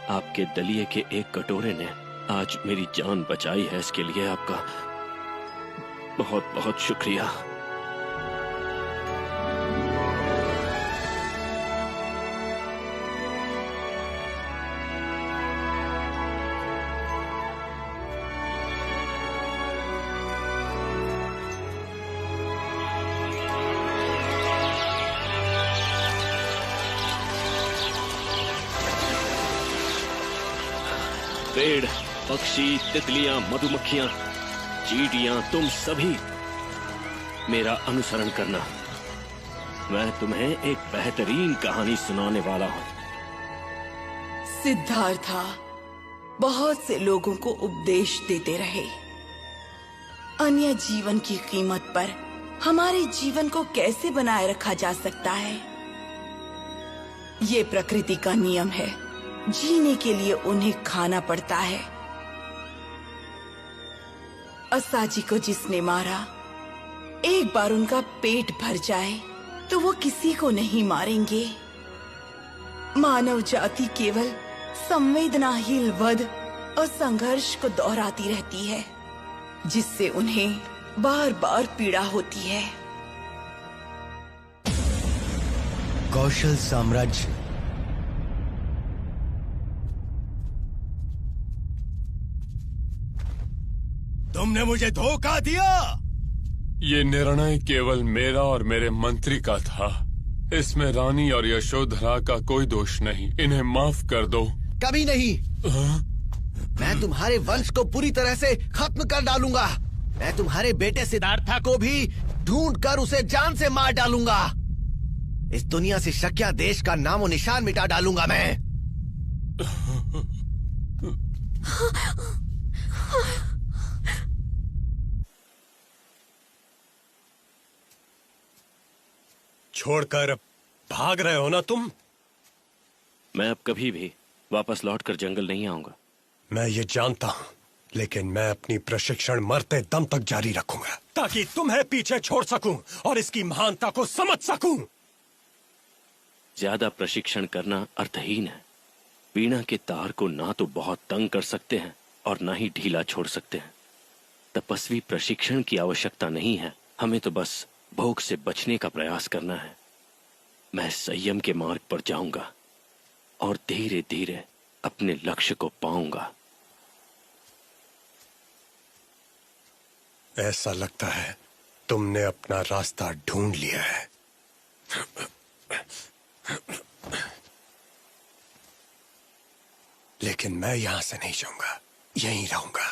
आपके दलिए के एक कटोरे ने आज मेरी जान बचाई है। इसके लिए आपका बहुत बहुत शुक्रिया। पेड़, पक्षी, तितलियां, मधुमक्खियां, चींटियां, तुम सभी मेरा अनुसरण करना। मैं तुम्हें एक बेहतरीन कहानी सुनाने वाला हूँ। सिद्धार्था बहुत से लोगों को उपदेश देते रहे, अन्य जीवन की कीमत पर हमारे जीवन को कैसे बनाए रखा जा सकता है। ये प्रकृति का नियम है, जीने के लिए उन्हें खाना पड़ता है। असाजी को जिसने मारा, एक बार उनका पेट भर जाए तो वो किसी को नहीं मारेंगे। मानव जाति केवल संवेदनाहीन वध और संघर्ष को दोहराती रहती है, जिससे उन्हें बार बार पीड़ा होती है। कौशल साम्राज्य। तुमने मुझे धोखा दिया। ये निर्णय केवल मेरा और मेरे मंत्री का था। इसमें रानी और यशोधरा का कोई दोष नहीं। इन्हें माफ कर दो। कभी नहीं। मैं तुम्हारे वंश को पूरी तरह से खत्म कर डालूंगा। मैं तुम्हारे बेटे सिद्धार्था को भी ढूंढ कर उसे जान से मार डालूंगा। इस दुनिया से शक्या देश का नामो निशान मिटा डालूंगा मैं। छोड़कर भाग रहे हो ना तुम? मैं अब कभी भी वापस लौटकर जंगल नहीं आऊंगा। मैं ये जानता हूँ, लेकिन मैं अपनी प्रशिक्षण मरते दम तक जारी रखूंगा, ताकि तुम्हें पीछे छोड़ सकूं और इसकी महानता को समझ सकूं। ज्यादा प्रशिक्षण करना अर्थहीन है। वीणा के तार को ना तो बहुत तंग कर सकते हैं और ना ही ढीला छोड़ सकते हैं। तपस्वी प्रशिक्षण की आवश्यकता नहीं है। हमें तो बस भोग से बचने का प्रयास करना है। मैं संयम के मार्ग पर जाऊंगा और धीरे धीरे अपने लक्ष्य को पाऊंगा। ऐसा लगता है तुमने अपना रास्ता ढूंढ लिया है। लेकिन मैं यहां से नहीं जाऊंगा, यहीं रहूंगा।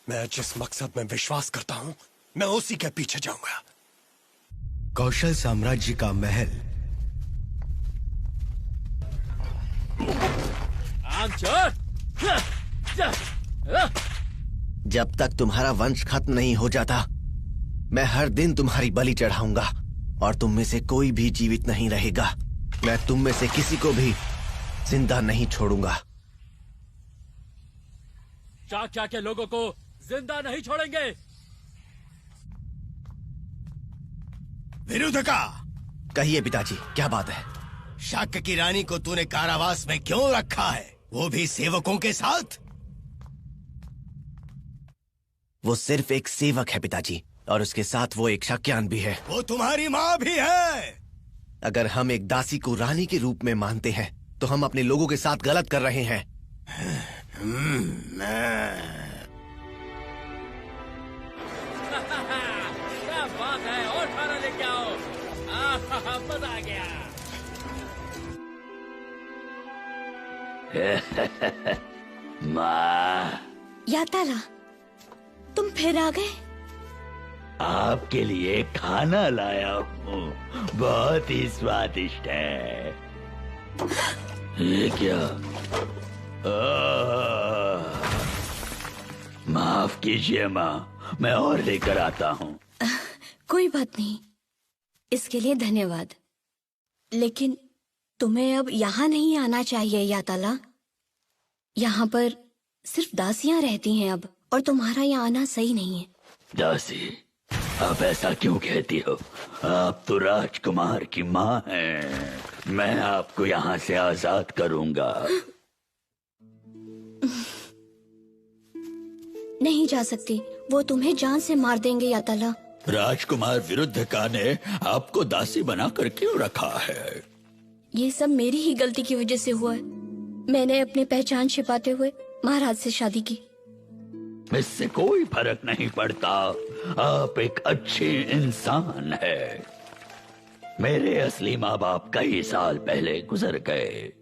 मैं जिस मकसद में विश्वास करता हूं, मैं उसी के पीछे जाऊंगा। कौशल साम्राज्य का महल। जब तक तुम्हारा वंश खत्म नहीं हो जाता, मैं हर दिन तुम्हारी बलि चढ़ाऊंगा और तुम में से कोई भी जीवित नहीं रहेगा। मैं तुम में से किसी को भी जिंदा नहीं छोड़ूंगा। चाक्या के लोगों को जिंदा नहीं छोड़ेंगे। विरुद्धका, कहिए पिताजी, क्या बात है? शाक्य की रानी को तूने कारावास में क्यों रखा है, वो भी सेवकों के साथ? वो सिर्फ एक सेवक है पिताजी, और उसके साथ वो एक शाक्यान भी है। वो तुम्हारी माँ भी है। अगर हम एक दासी को रानी के रूप में मानते हैं तो हम अपने लोगों के साथ गलत कर रहे हैं। क्या बात है, और खाना लेके आओ। मजा आ गया। माँ, याताला, तुम फिर आ गए? आपके लिए खाना लाया हूँ, बहुत ही स्वादिष्ट है। ये क्या? माफ कीजिए माँ, मैं और लेकर आता हूँ। कोई बात नहीं, इसके लिए धन्यवाद। लेकिन तुम्हें अब यहाँ नहीं आना चाहिए याताला। यहाँ पर सिर्फ दासियाँ रहती हैं अब, और तुम्हारा यहाँ आना सही नहीं है। दासी, आप ऐसा क्यों कहती हो? आप तो राजकुमार की माँ हैं। मैं आपको यहाँ से आजाद करूँगा। नहीं जा सकती, वो तुम्हें जान से मार देंगे याताला। राजकुमार विरुद्धका ने आपको दासी बनाकर क्यों रखा है? ये सब मेरी ही गलती की वजह से हुआ है। मैंने अपनी पहचान छिपाते हुए महाराज से शादी की। इससे कोई फर्क नहीं पड़ता, आप एक अच्छे इंसान है। मेरे असली माँ बाप कई साल पहले गुजर गए।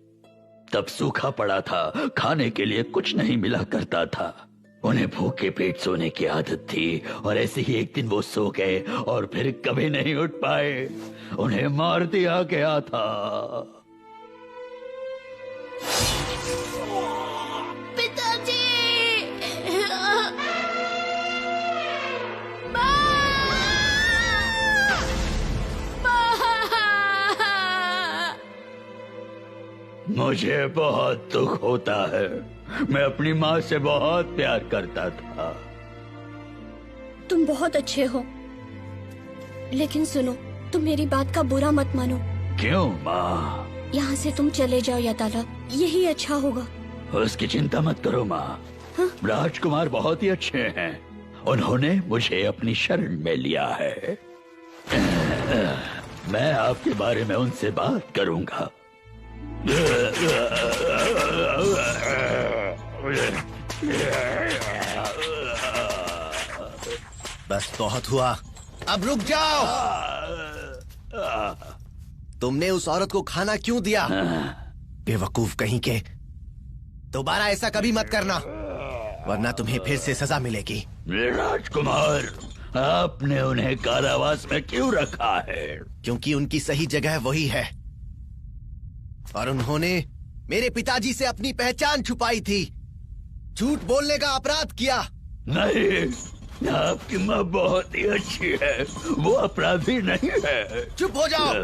तब सूखा पड़ा था, खाने के लिए कुछ नहीं मिला करता था। उन्हें भूखे पेट सोने की आदत थी और ऐसे ही एक दिन वो सो गए और फिर कभी नहीं उठ पाए। उन्हें मार दिया गया था। पिताजी! मुझे बहुत दुख होता है। मैं अपनी माँ से बहुत प्यार करता था। तुम बहुत अच्छे हो, लेकिन सुनो, तुम मेरी बात का बुरा मत मानो। क्यों माँ? यहाँ से तुम चले जाओ याताला, यही अच्छा होगा। उसकी चिंता मत करो माँ। राजकुमार बहुत ही अच्छे हैं। उन्होंने मुझे अपनी शरण में लिया है। मैं आपके बारे में उनसे बात करूंगा। बस बहुत हुआ, अब रुक जाओ। तुमने उस औरत को खाना क्यों दिया? बेवकूफ कहीं के। दोबारा ऐसा कभी मत करना, वरना तुम्हें फिर से सजा मिलेगी। राजकुमार, आपने उन्हें कारावास में क्यों रखा है? क्योंकि उनकी सही जगह वही है, और उन्होंने मेरे पिताजी से अपनी पहचान छुपाई थी। झूठ बोलने का अपराध किया। नहीं, आपकी माँ बहुत ही अच्छी है, वो अपराधी नहीं है। चुप हो जाओ।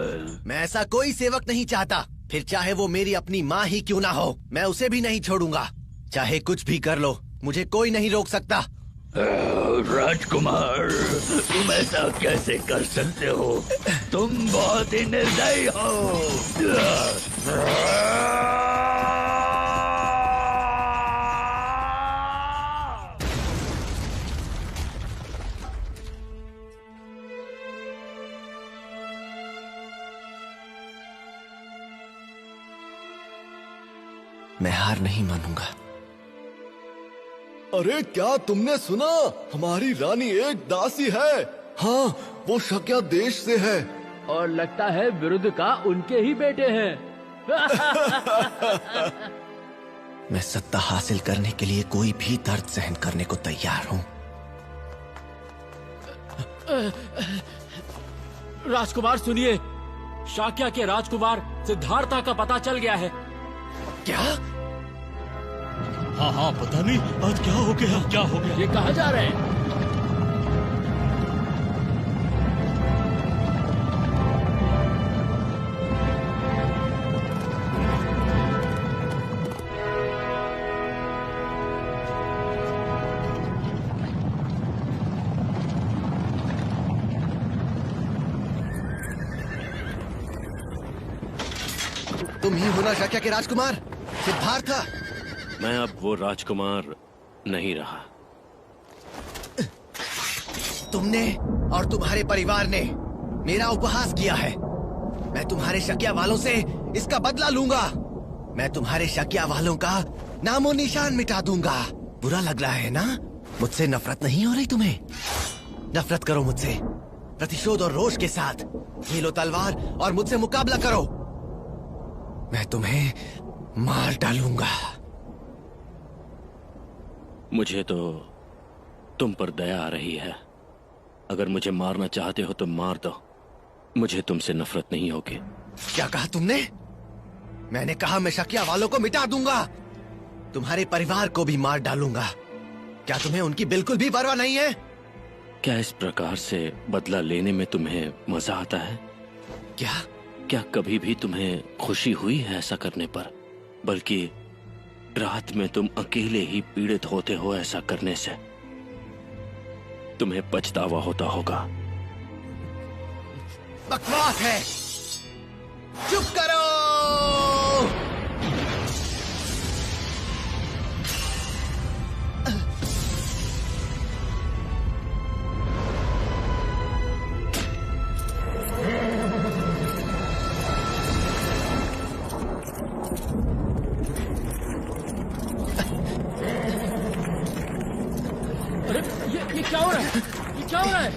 मैं ऐसा कोई सेवक नहीं चाहता, फिर चाहे वो मेरी अपनी माँ ही क्यों ना हो। मैं उसे भी नहीं छोड़ूंगा, चाहे कुछ भी कर लो, मुझे कोई नहीं रोक सकता। राजकुमार, तुम ऐसा कैसे कर सकते हो? तुम बहुत ही निर्दयी हो। मैं हार नहीं मानूंगा। अरे क्या तुमने सुना? हमारी रानी एक दासी है। हाँ, वो शक्या देश से है। और लगता है विरुद्ध का उनके ही बेटे हैं। मैं सत्ता हासिल करने के लिए कोई भी दर्द सहन करने को तैयार हूँ। राजकुमार सुनिए, शाक्या के राजकुमार सिद्धार्था का पता चल गया है। क्या? हाँ हाँ, पता नहीं आज क्या हो गया। क्या हो गया? ये कहाँ जा रहे हैं? तुम ही हो ना शाक्या के राजकुमार सिद्धार्था? मैं अब वो राजकुमार नहीं रहा। तुमने और तुम्हारे परिवार ने मेरा उपहास किया है। मैं तुम्हारे शकिया वालों से इसका बदला लूंगा। मैं तुम्हारे शकिया वालों का नामो निशान मिटा दूंगा। बुरा लग रहा है ना? मुझसे नफरत नहीं हो रही तुम्हें? नफरत करो मुझसे, प्रतिशोध और रोष के साथ। ये लो तलवार और मुझसे मुकाबला करो। मैं तुम्हें मार डालूंगा। मुझे तो तुम पर दया आ रही है। अगर मुझे मारना चाहते हो तो मार दो, मुझे तुमसे नफरत नहीं होगी। क्या कहा तुमने? मैंने कहा मैं शकिया वालों को मिटा दूंगा, तुम्हारे परिवार को भी मार डालूंगा। क्या तुम्हें उनकी बिल्कुल भी परवाह नहीं है? क्या इस प्रकार से बदला लेने में तुम्हें मजा आता है? क्या कभी भी तुम्हें खुशी हुई है ऐसा करने पर? बल्कि रात में तुम अकेले ही पीड़ित होते हो ऐसा करने से। तुम्हें पछतावा होता होगा। बकवास है, चुप करो। अरे ये क्या हो रहा है? ये क्या हो रहा है?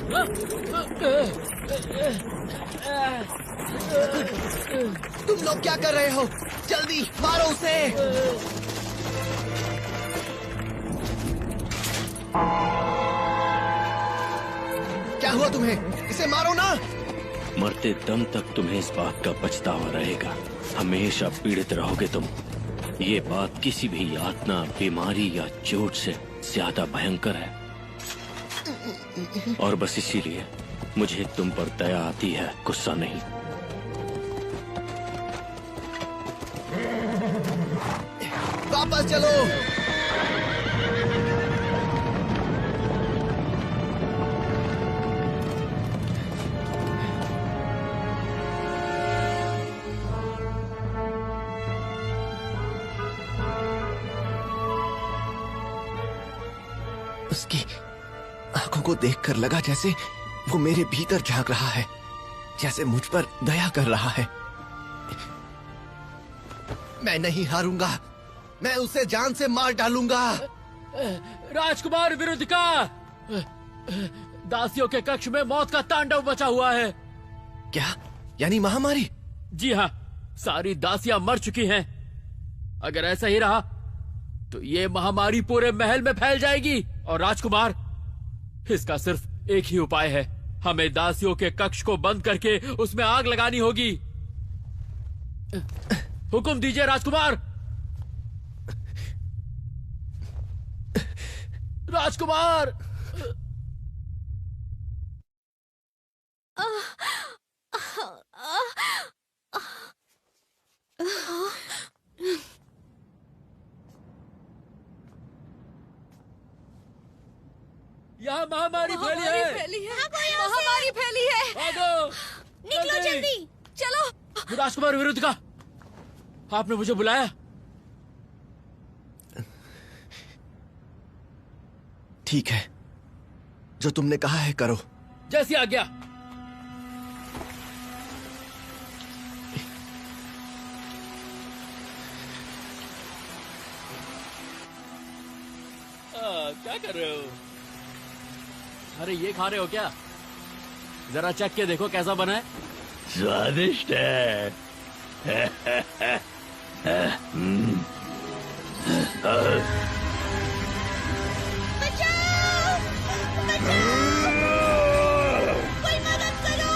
तुम लोग क्या कर रहे हो? जल्दी मारो उसे। क्या हुआ तुम्हें? इसे मारो ना। मरते दम तक तुम्हें इस बात का पछतावा रहेगा। हमेशा पीड़ित रहोगे तुम। ये बात किसी भी यातना, बीमारी या चोट से ज्यादा भयंकर है। और बस इसीलिए मुझे तुम पर दया आती है, गुस्सा नहीं। वापस चलो। उसकी आंखों को देखकर लगा जैसे वो मेरे भीतर झांक रहा है, जैसे मुझ पर दया कर रहा है। मैं नहीं हारूंगा। मैं उसे जान से मार डालूंगा। राजकुमार विरुद्धिका, दासियों के कक्ष में मौत का तांडव मचा हुआ है। क्या? यानी महामारी? जी हाँ, सारी दासियां मर चुकी हैं। अगर ऐसा ही रहा तो ये महामारी पूरे महल में फैल जाएगी। और राजकुमार, इसका सिर्फ एक ही उपाय है। हमें दासियों के कक्ष को बंद करके उसमें आग लगानी होगी। हुक्म दीजिए राजकुमार। राजकुमार, यहाँ महामारी फैली है। महामारी फैली है। भागो, निकलो जल्दी। चलो। राजकुमार विरुद्धिका, आपने मुझे बुलाया? ठीक है, जो तुमने कहा है करो। जैसी आज्ञा। क्या कर रहे हो? अरे ये खा रहे हो क्या? जरा चख के देखो कैसा बना है। स्वादिष्ट है। बचाओ! बचाओ! कोई मदद करो!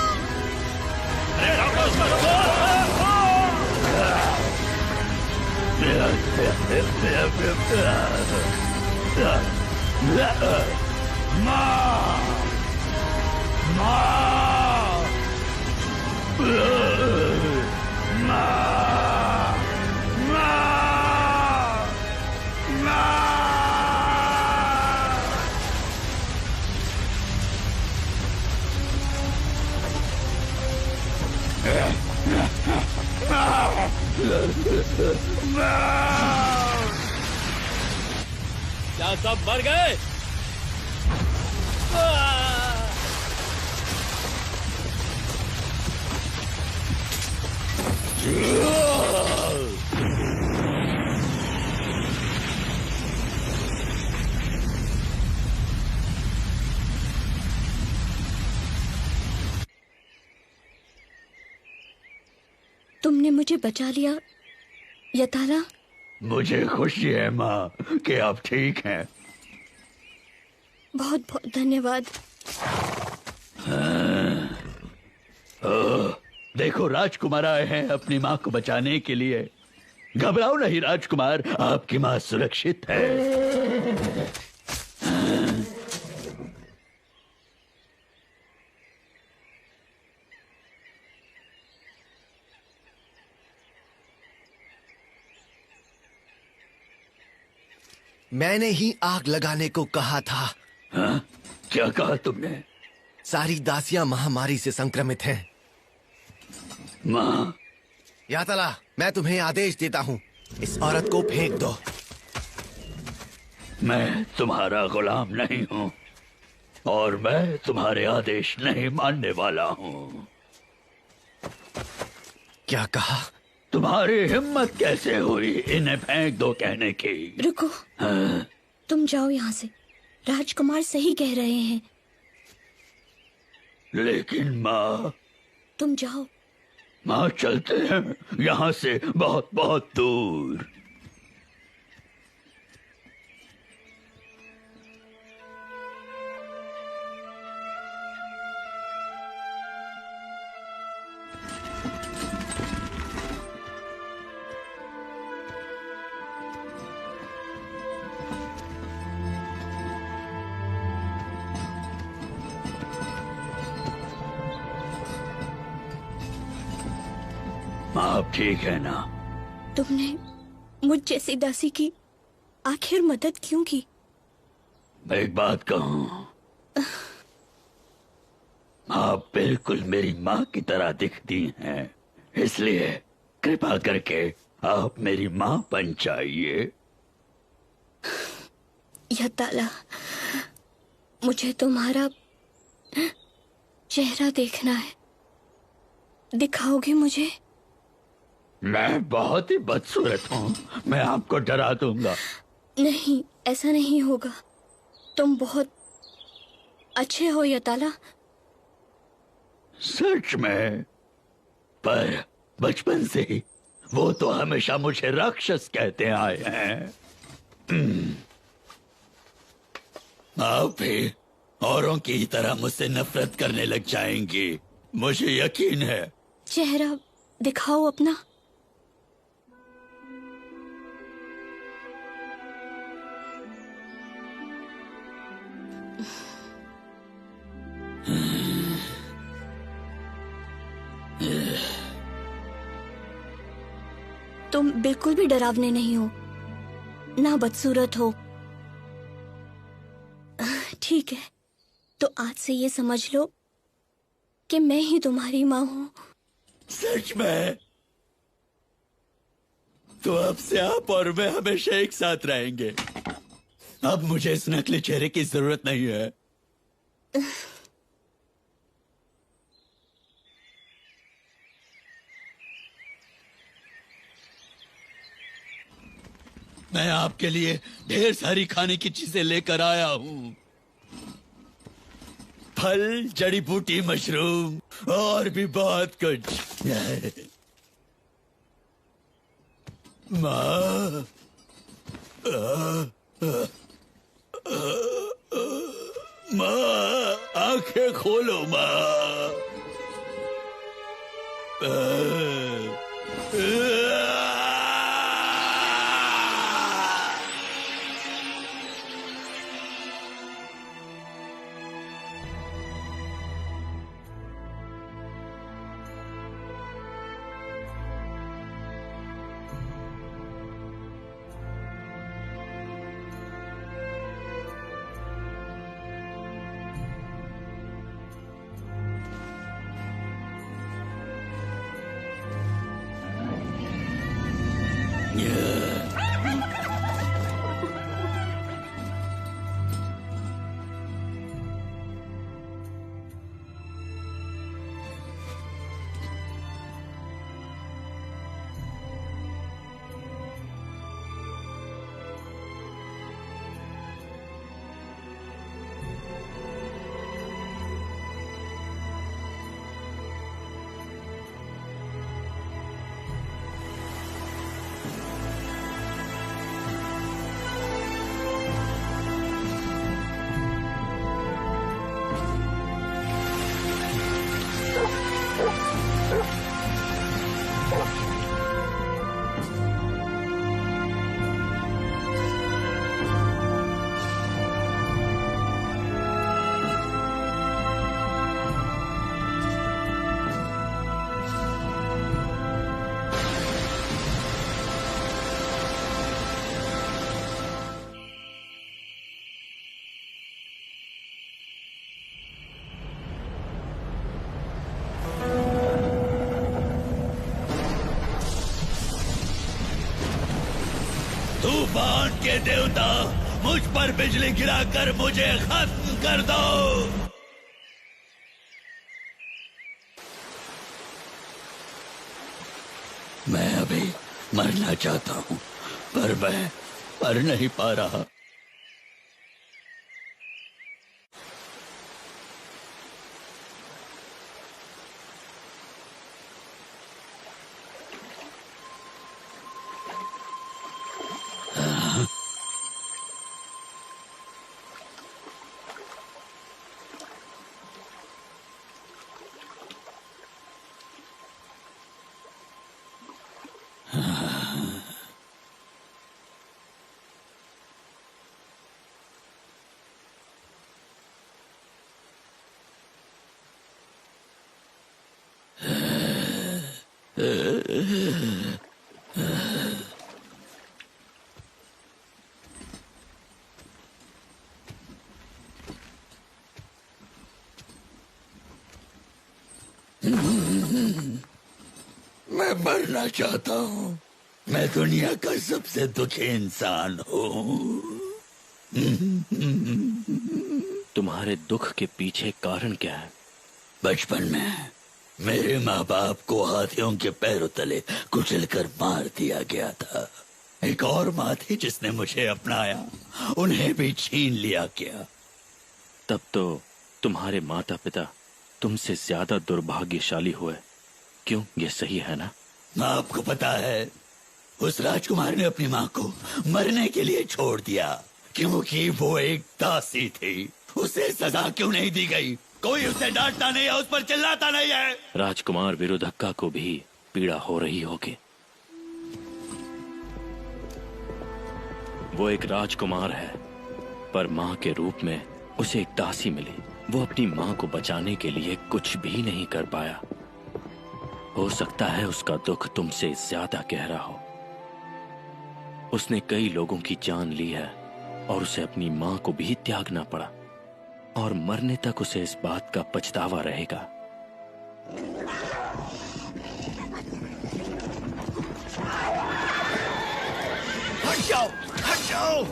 क्या सब मर गए? तुमने मुझे बचा लिया यताला। मुझे खुशी है माँ कि आप ठीक हैं। बहुत बहुत धन्यवाद। देखो, राजकुमार आए हैं अपनी माँ को बचाने के लिए। घबराओ नहीं राजकुमार, आपकी माँ सुरक्षित है। मैंने ही आग लगाने को कहा था। हाँ? क्या कहा तुमने? सारी दासियां महामारी से संक्रमित हैं। माँ, यातला, मैं तुम्हें आदेश देता हूँ, इस औरत को फेंक दो। मैं तुम्हारा गुलाम नहीं हूँ और मैं तुम्हारे आदेश नहीं मानने वाला हूँ। क्या कहा? तुम्हारी हिम्मत कैसे हुई इन्हें फेंक दो कहने की? रुको। हाँ? तुम जाओ यहाँ से। राजकुमार सही कह रहे हैं। लेकिन माँ। तुम जाओ। माँ चलते हैं यहाँ से बहुत बहुत दूर। आप ठीक है ना? तुमने मुझ जैसी दासी की आखिर मदद क्यों की? मैं एक बात कहूं, आप बिल्कुल मेरी माँ की तरह दिखती हैं, इसलिए कृपा करके आप मेरी माँ बन जाइए। यताला, मुझे तुम्हारा चेहरा देखना है। दिखाओगे मुझे? मैं बहुत ही बदसूरत हूँ, मैं आपको डरा दूंगा। नहीं, ऐसा नहीं होगा। तुम बहुत अच्छे हो यताला। सच में? पर बचपन से ही वो तो हमेशा मुझे राक्षस कहते आए हैं। आप भी औरों की तरह मुझसे नफरत करने लग जाएंगी, मुझे यकीन है। चेहरा दिखाओ अपना। तुम बिल्कुल भी डरावने नहीं हो, ना बदसूरत हो। ठीक है, तो आज से ये समझ लो कि मैं ही तुम्हारी माँ हूँ। सच में? तो अब से आप और मैं हमेशा एक साथ रहेंगे। अब मुझे इस नकली चेहरे की जरूरत नहीं है। मैं आपके लिए ढेर सारी खाने की चीजें लेकर आया हूँ। फल, जड़ी बूटी, मशरूम और भी बहुत कुछ। माँ, माँ, आंखें खोलो माँ। तूफान के देवता, मुझ पर बिजली गिराकर मुझे खत्म कर दो। मैं अभी मरना चाहता हूँ, पर मैं मर नहीं पा रहा। मैं मरना चाहता हूँ। मैं दुनिया का सबसे दुखी इंसान हूँ। तुम्हारे दुख के पीछे कारण क्या है? बचपन में मेरे माँ बाप को हाथियों के पैरों तले कुचलकर मार दिया गया था। एक और माँ थी जिसने मुझे अपनाया, उन्हें भी छीन लिया गया। तब तो तुम्हारे माता पिता तुमसे ज्यादा दुर्भाग्यशाली हुए। क्यों, ये सही है ना? आपको पता है, उस राजकुमार ने अपनी माँ को मरने के लिए छोड़ दिया क्योंकि वो एक दासी थी। उसे सजा क्यों नहीं दी गई? कोई उसे डांटता नहीं है, उस पर चिल्लाता नहीं है। राजकुमार विरुधक्का को भी पीड़ा हो रही होगी। वो एक राजकुमार है, पर माँ के रूप में उसे एक दासी मिली। वो अपनी माँ को बचाने के लिए कुछ भी नहीं कर पाया। हो सकता है उसका दुख तुमसे ज्यादा गहरा हो। उसने कई लोगों की जान ली है और उसे अपनी माँ को भी त्यागना पड़ा, और मरने तक उसे इस बात का पछतावा रहेगा। हट जाओ, हट जाओ।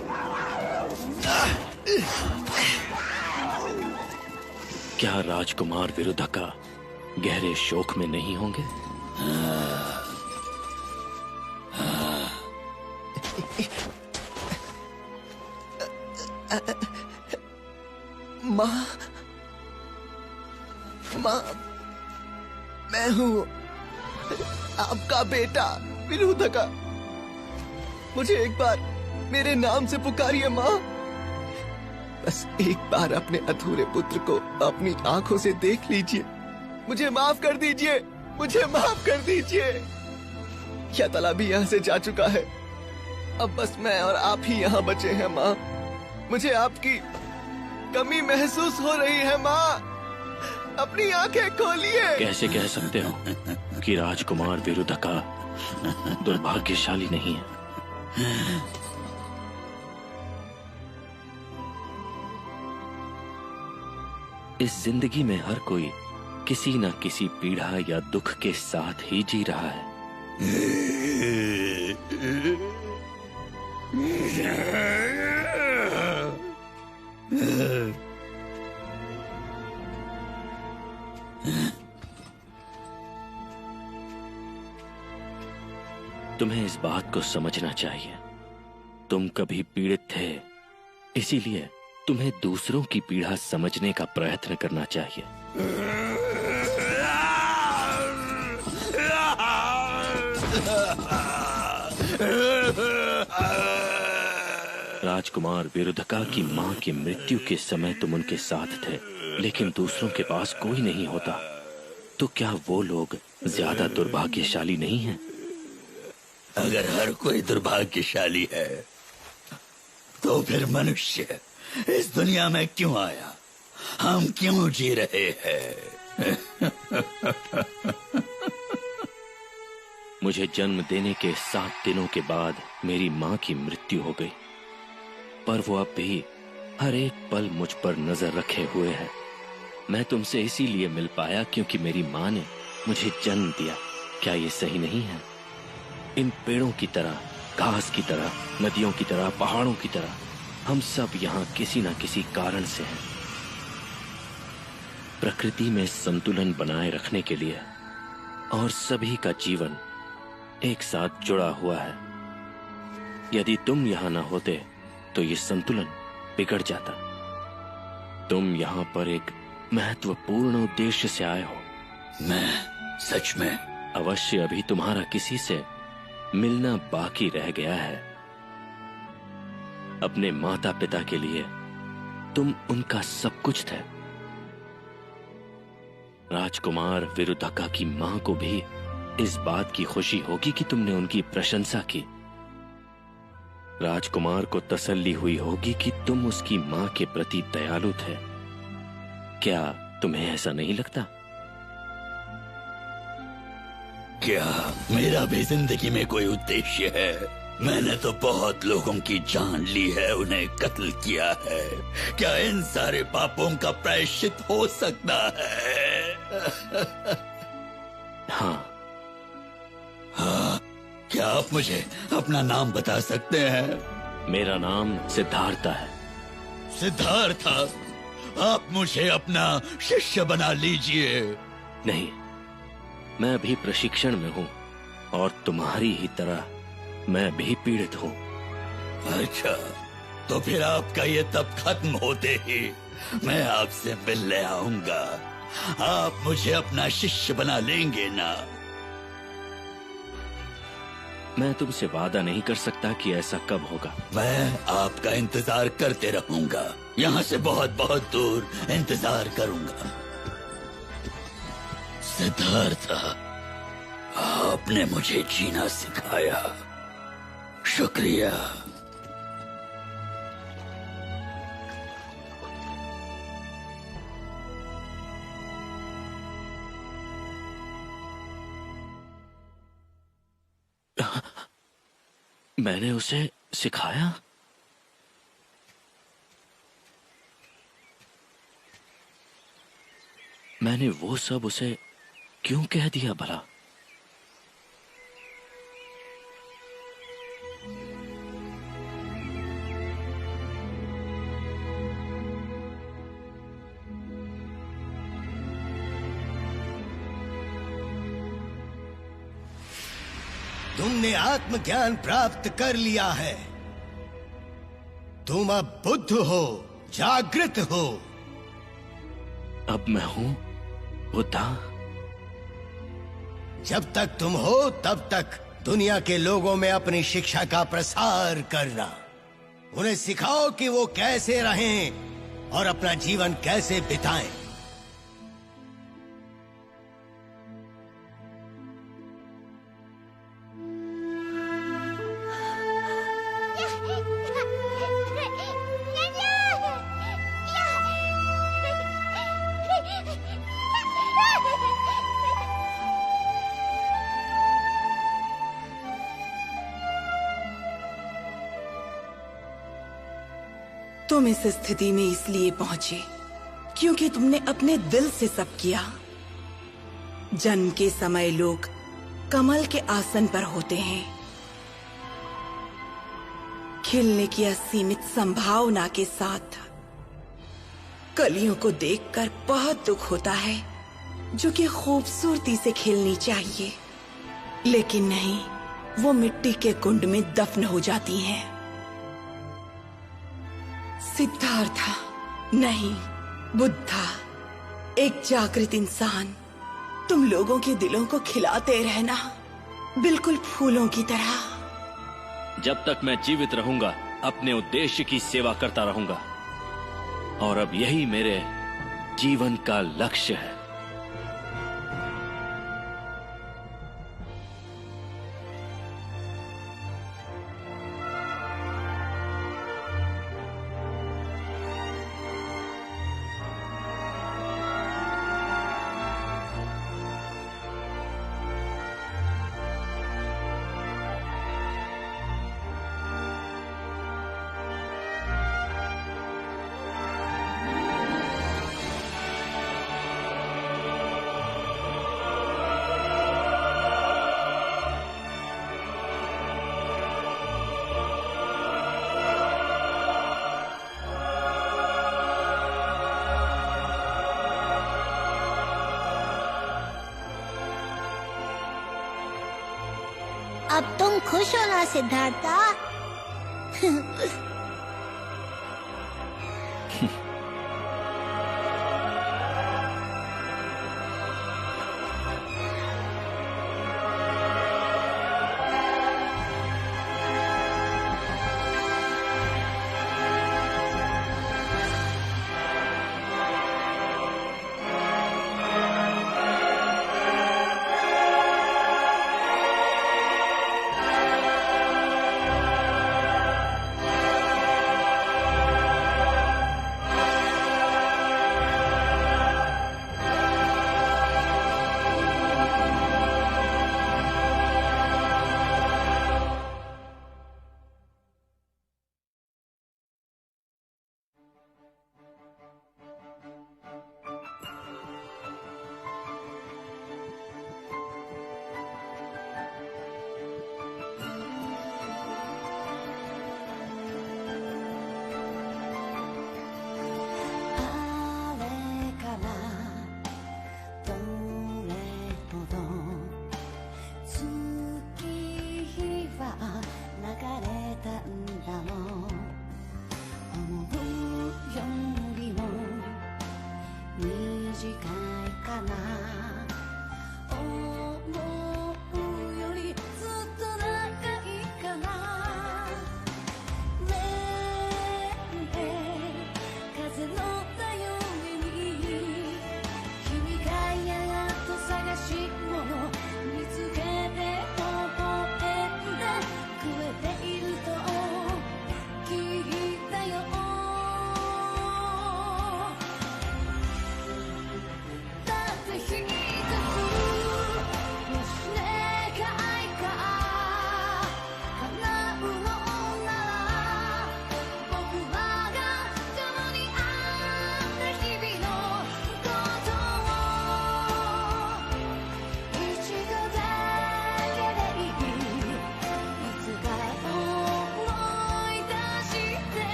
क्या राजकुमार विरुधक्का गहरे शोक में नहीं होंगे? माँ, माँ, मैं हूँ आपका बेटा विरुधक्का। मुझे एक बार मेरे नाम से पुकारिए माँ। बस एक बार अपने अधूरे पुत्र को अपनी आंखों से देख लीजिए। मुझे माफ कर दीजिए, मुझे माफ कर दीजिए। क्या ताला भी यहाँ से जा चुका है। अब बस मैं और आप ही यहाँ बचे हैं माँ। मुझे आपकी कमी महसूस हो रही है माँ। अपनी आंखें खोलिए। कैसे कह सकते हो कि राजकुमार विरुधक्का दुर्भाग्यशाली नहीं है? इस जिंदगी में हर कोई किसी न किसी पीड़ा या दुख के साथ ही जी रहा है। तुम्हें इस बात को समझना चाहिए। तुम कभी पीड़ित थे, इसीलिए तुम्हें दूसरों की पीड़ा समझने का प्रयत्न करना चाहिए। राजकुमार विरुधक्का की मां की मृत्यु के समय तुम उनके साथ थे, लेकिन दूसरों के पास कोई नहीं होता। तो क्या वो लोग ज्यादा दुर्भाग्यशाली नहीं हैं? अगर हर कोई दुर्भाग्यशाली है, तो फिर मनुष्य इस दुनिया में क्यों आया? हम क्यों जी रहे हैं? मुझे जन्म देने के 7 दिनों के बाद मेरी माँ की मृत्यु हो गई, पर वो अब भी हर एक पल मुझ पर नजर रखे हुए है। मैं तुमसे इसीलिए मिल पाया क्योंकि मेरी माँ ने मुझे जन्म दिया। क्या ये सही नहीं है? इन पेड़ों की तरह, घास की तरह, नदियों की तरह, पहाड़ों की तरह हम सब यहाँ किसी न किसी कारण से हैं। प्रकृति में संतुलन बनाए रखने के लिए और सभी का जीवन एक साथ जुड़ा हुआ है। यदि तुम यहाँ न होते तो ये संतुलन बिगड़ जाता। तुम यहाँ पर एक महत्वपूर्ण उद्देश्य से आए हो। मैं सच में? अवश्य अभी तुम्हारा किसी से मिलना बाकी रह गया है। अपने माता पिता के लिए तुम उनका सब कुछ थे। राजकुमार विरुधका की मां को भी इस बात की खुशी होगी कि तुमने उनकी प्रशंसा की। राजकुमार को तसल्ली हुई होगी कि तुम उसकी मां के प्रति दयालु थे। क्या तुम्हें ऐसा नहीं लगता? क्या मेरा भी जिंदगी में कोई उद्देश्य है? मैंने तो बहुत लोगों की जान ली है, उन्हें कत्ल किया है। क्या इन सारे पापों का प्रायश्चित हो सकता है? हाँ। हाँ, क्या आप मुझे अपना नाम बता सकते हैं? मेरा नाम सिद्धार्थ है। सिद्धार्थ, आप मुझे अपना शिष्य बना लीजिए। नहीं, मैं अभी प्रशिक्षण में हूँ और तुम्हारी ही तरह मैं भी पीड़ित हूँ। अच्छा, तो फिर आपका ये तप खत्म होते ही मैं आपसे मिलने आऊंगा। आप मुझे अपना शिष्य बना लेंगे ना? मैं तुमसे वादा नहीं कर सकता कि ऐसा कब होगा। मैं आपका इंतजार करते रहूंगा, यहाँ से बहुत बहुत दूर इंतजार करूंगा। सिद्धार्थ, आपने मुझे जीना सिखाया, शुक्रिया। मैंने उसे सिखाया? मैंने वो सब उसे क्यों कह दिया भला? तुमने आत्मज्ञान प्राप्त कर लिया है। तुम अब बुद्ध हो, जागृत हो। अब मैं हूं बुद्धा? जब तक तुम हो तब तक दुनिया के लोगों में अपनी शिक्षा का प्रसार करना। उन्हें सिखाओ कि वो कैसे रहें और अपना जीवन कैसे बिताएं। तुम इस स्थिति में इसलिए पहुंचे क्योंकि तुमने अपने दिल से सब किया। जन्म के समय लोग कमल के आसन पर होते हैं। खिलने की असीमित संभावना के साथ कलियों को देखकर बहुत दुख होता है, जो कि खूबसूरती से खिलनी चाहिए, लेकिन नहीं, वो मिट्टी के कुंड में दफन हो जाती हैं। सिद्धार्था, नहीं, बुद्धा, एक जागृत इंसान, तुम लोगों के दिलों को खिलाते रहना, बिल्कुल फूलों की तरह। जब तक मैं जीवित रहूंगा अपने उद्देश्य की सेवा करता रहूंगा, और अब यही मेरे जीवन का लक्ष्य है। अब तुम खुश हो ना सिद्धार्था?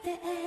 Te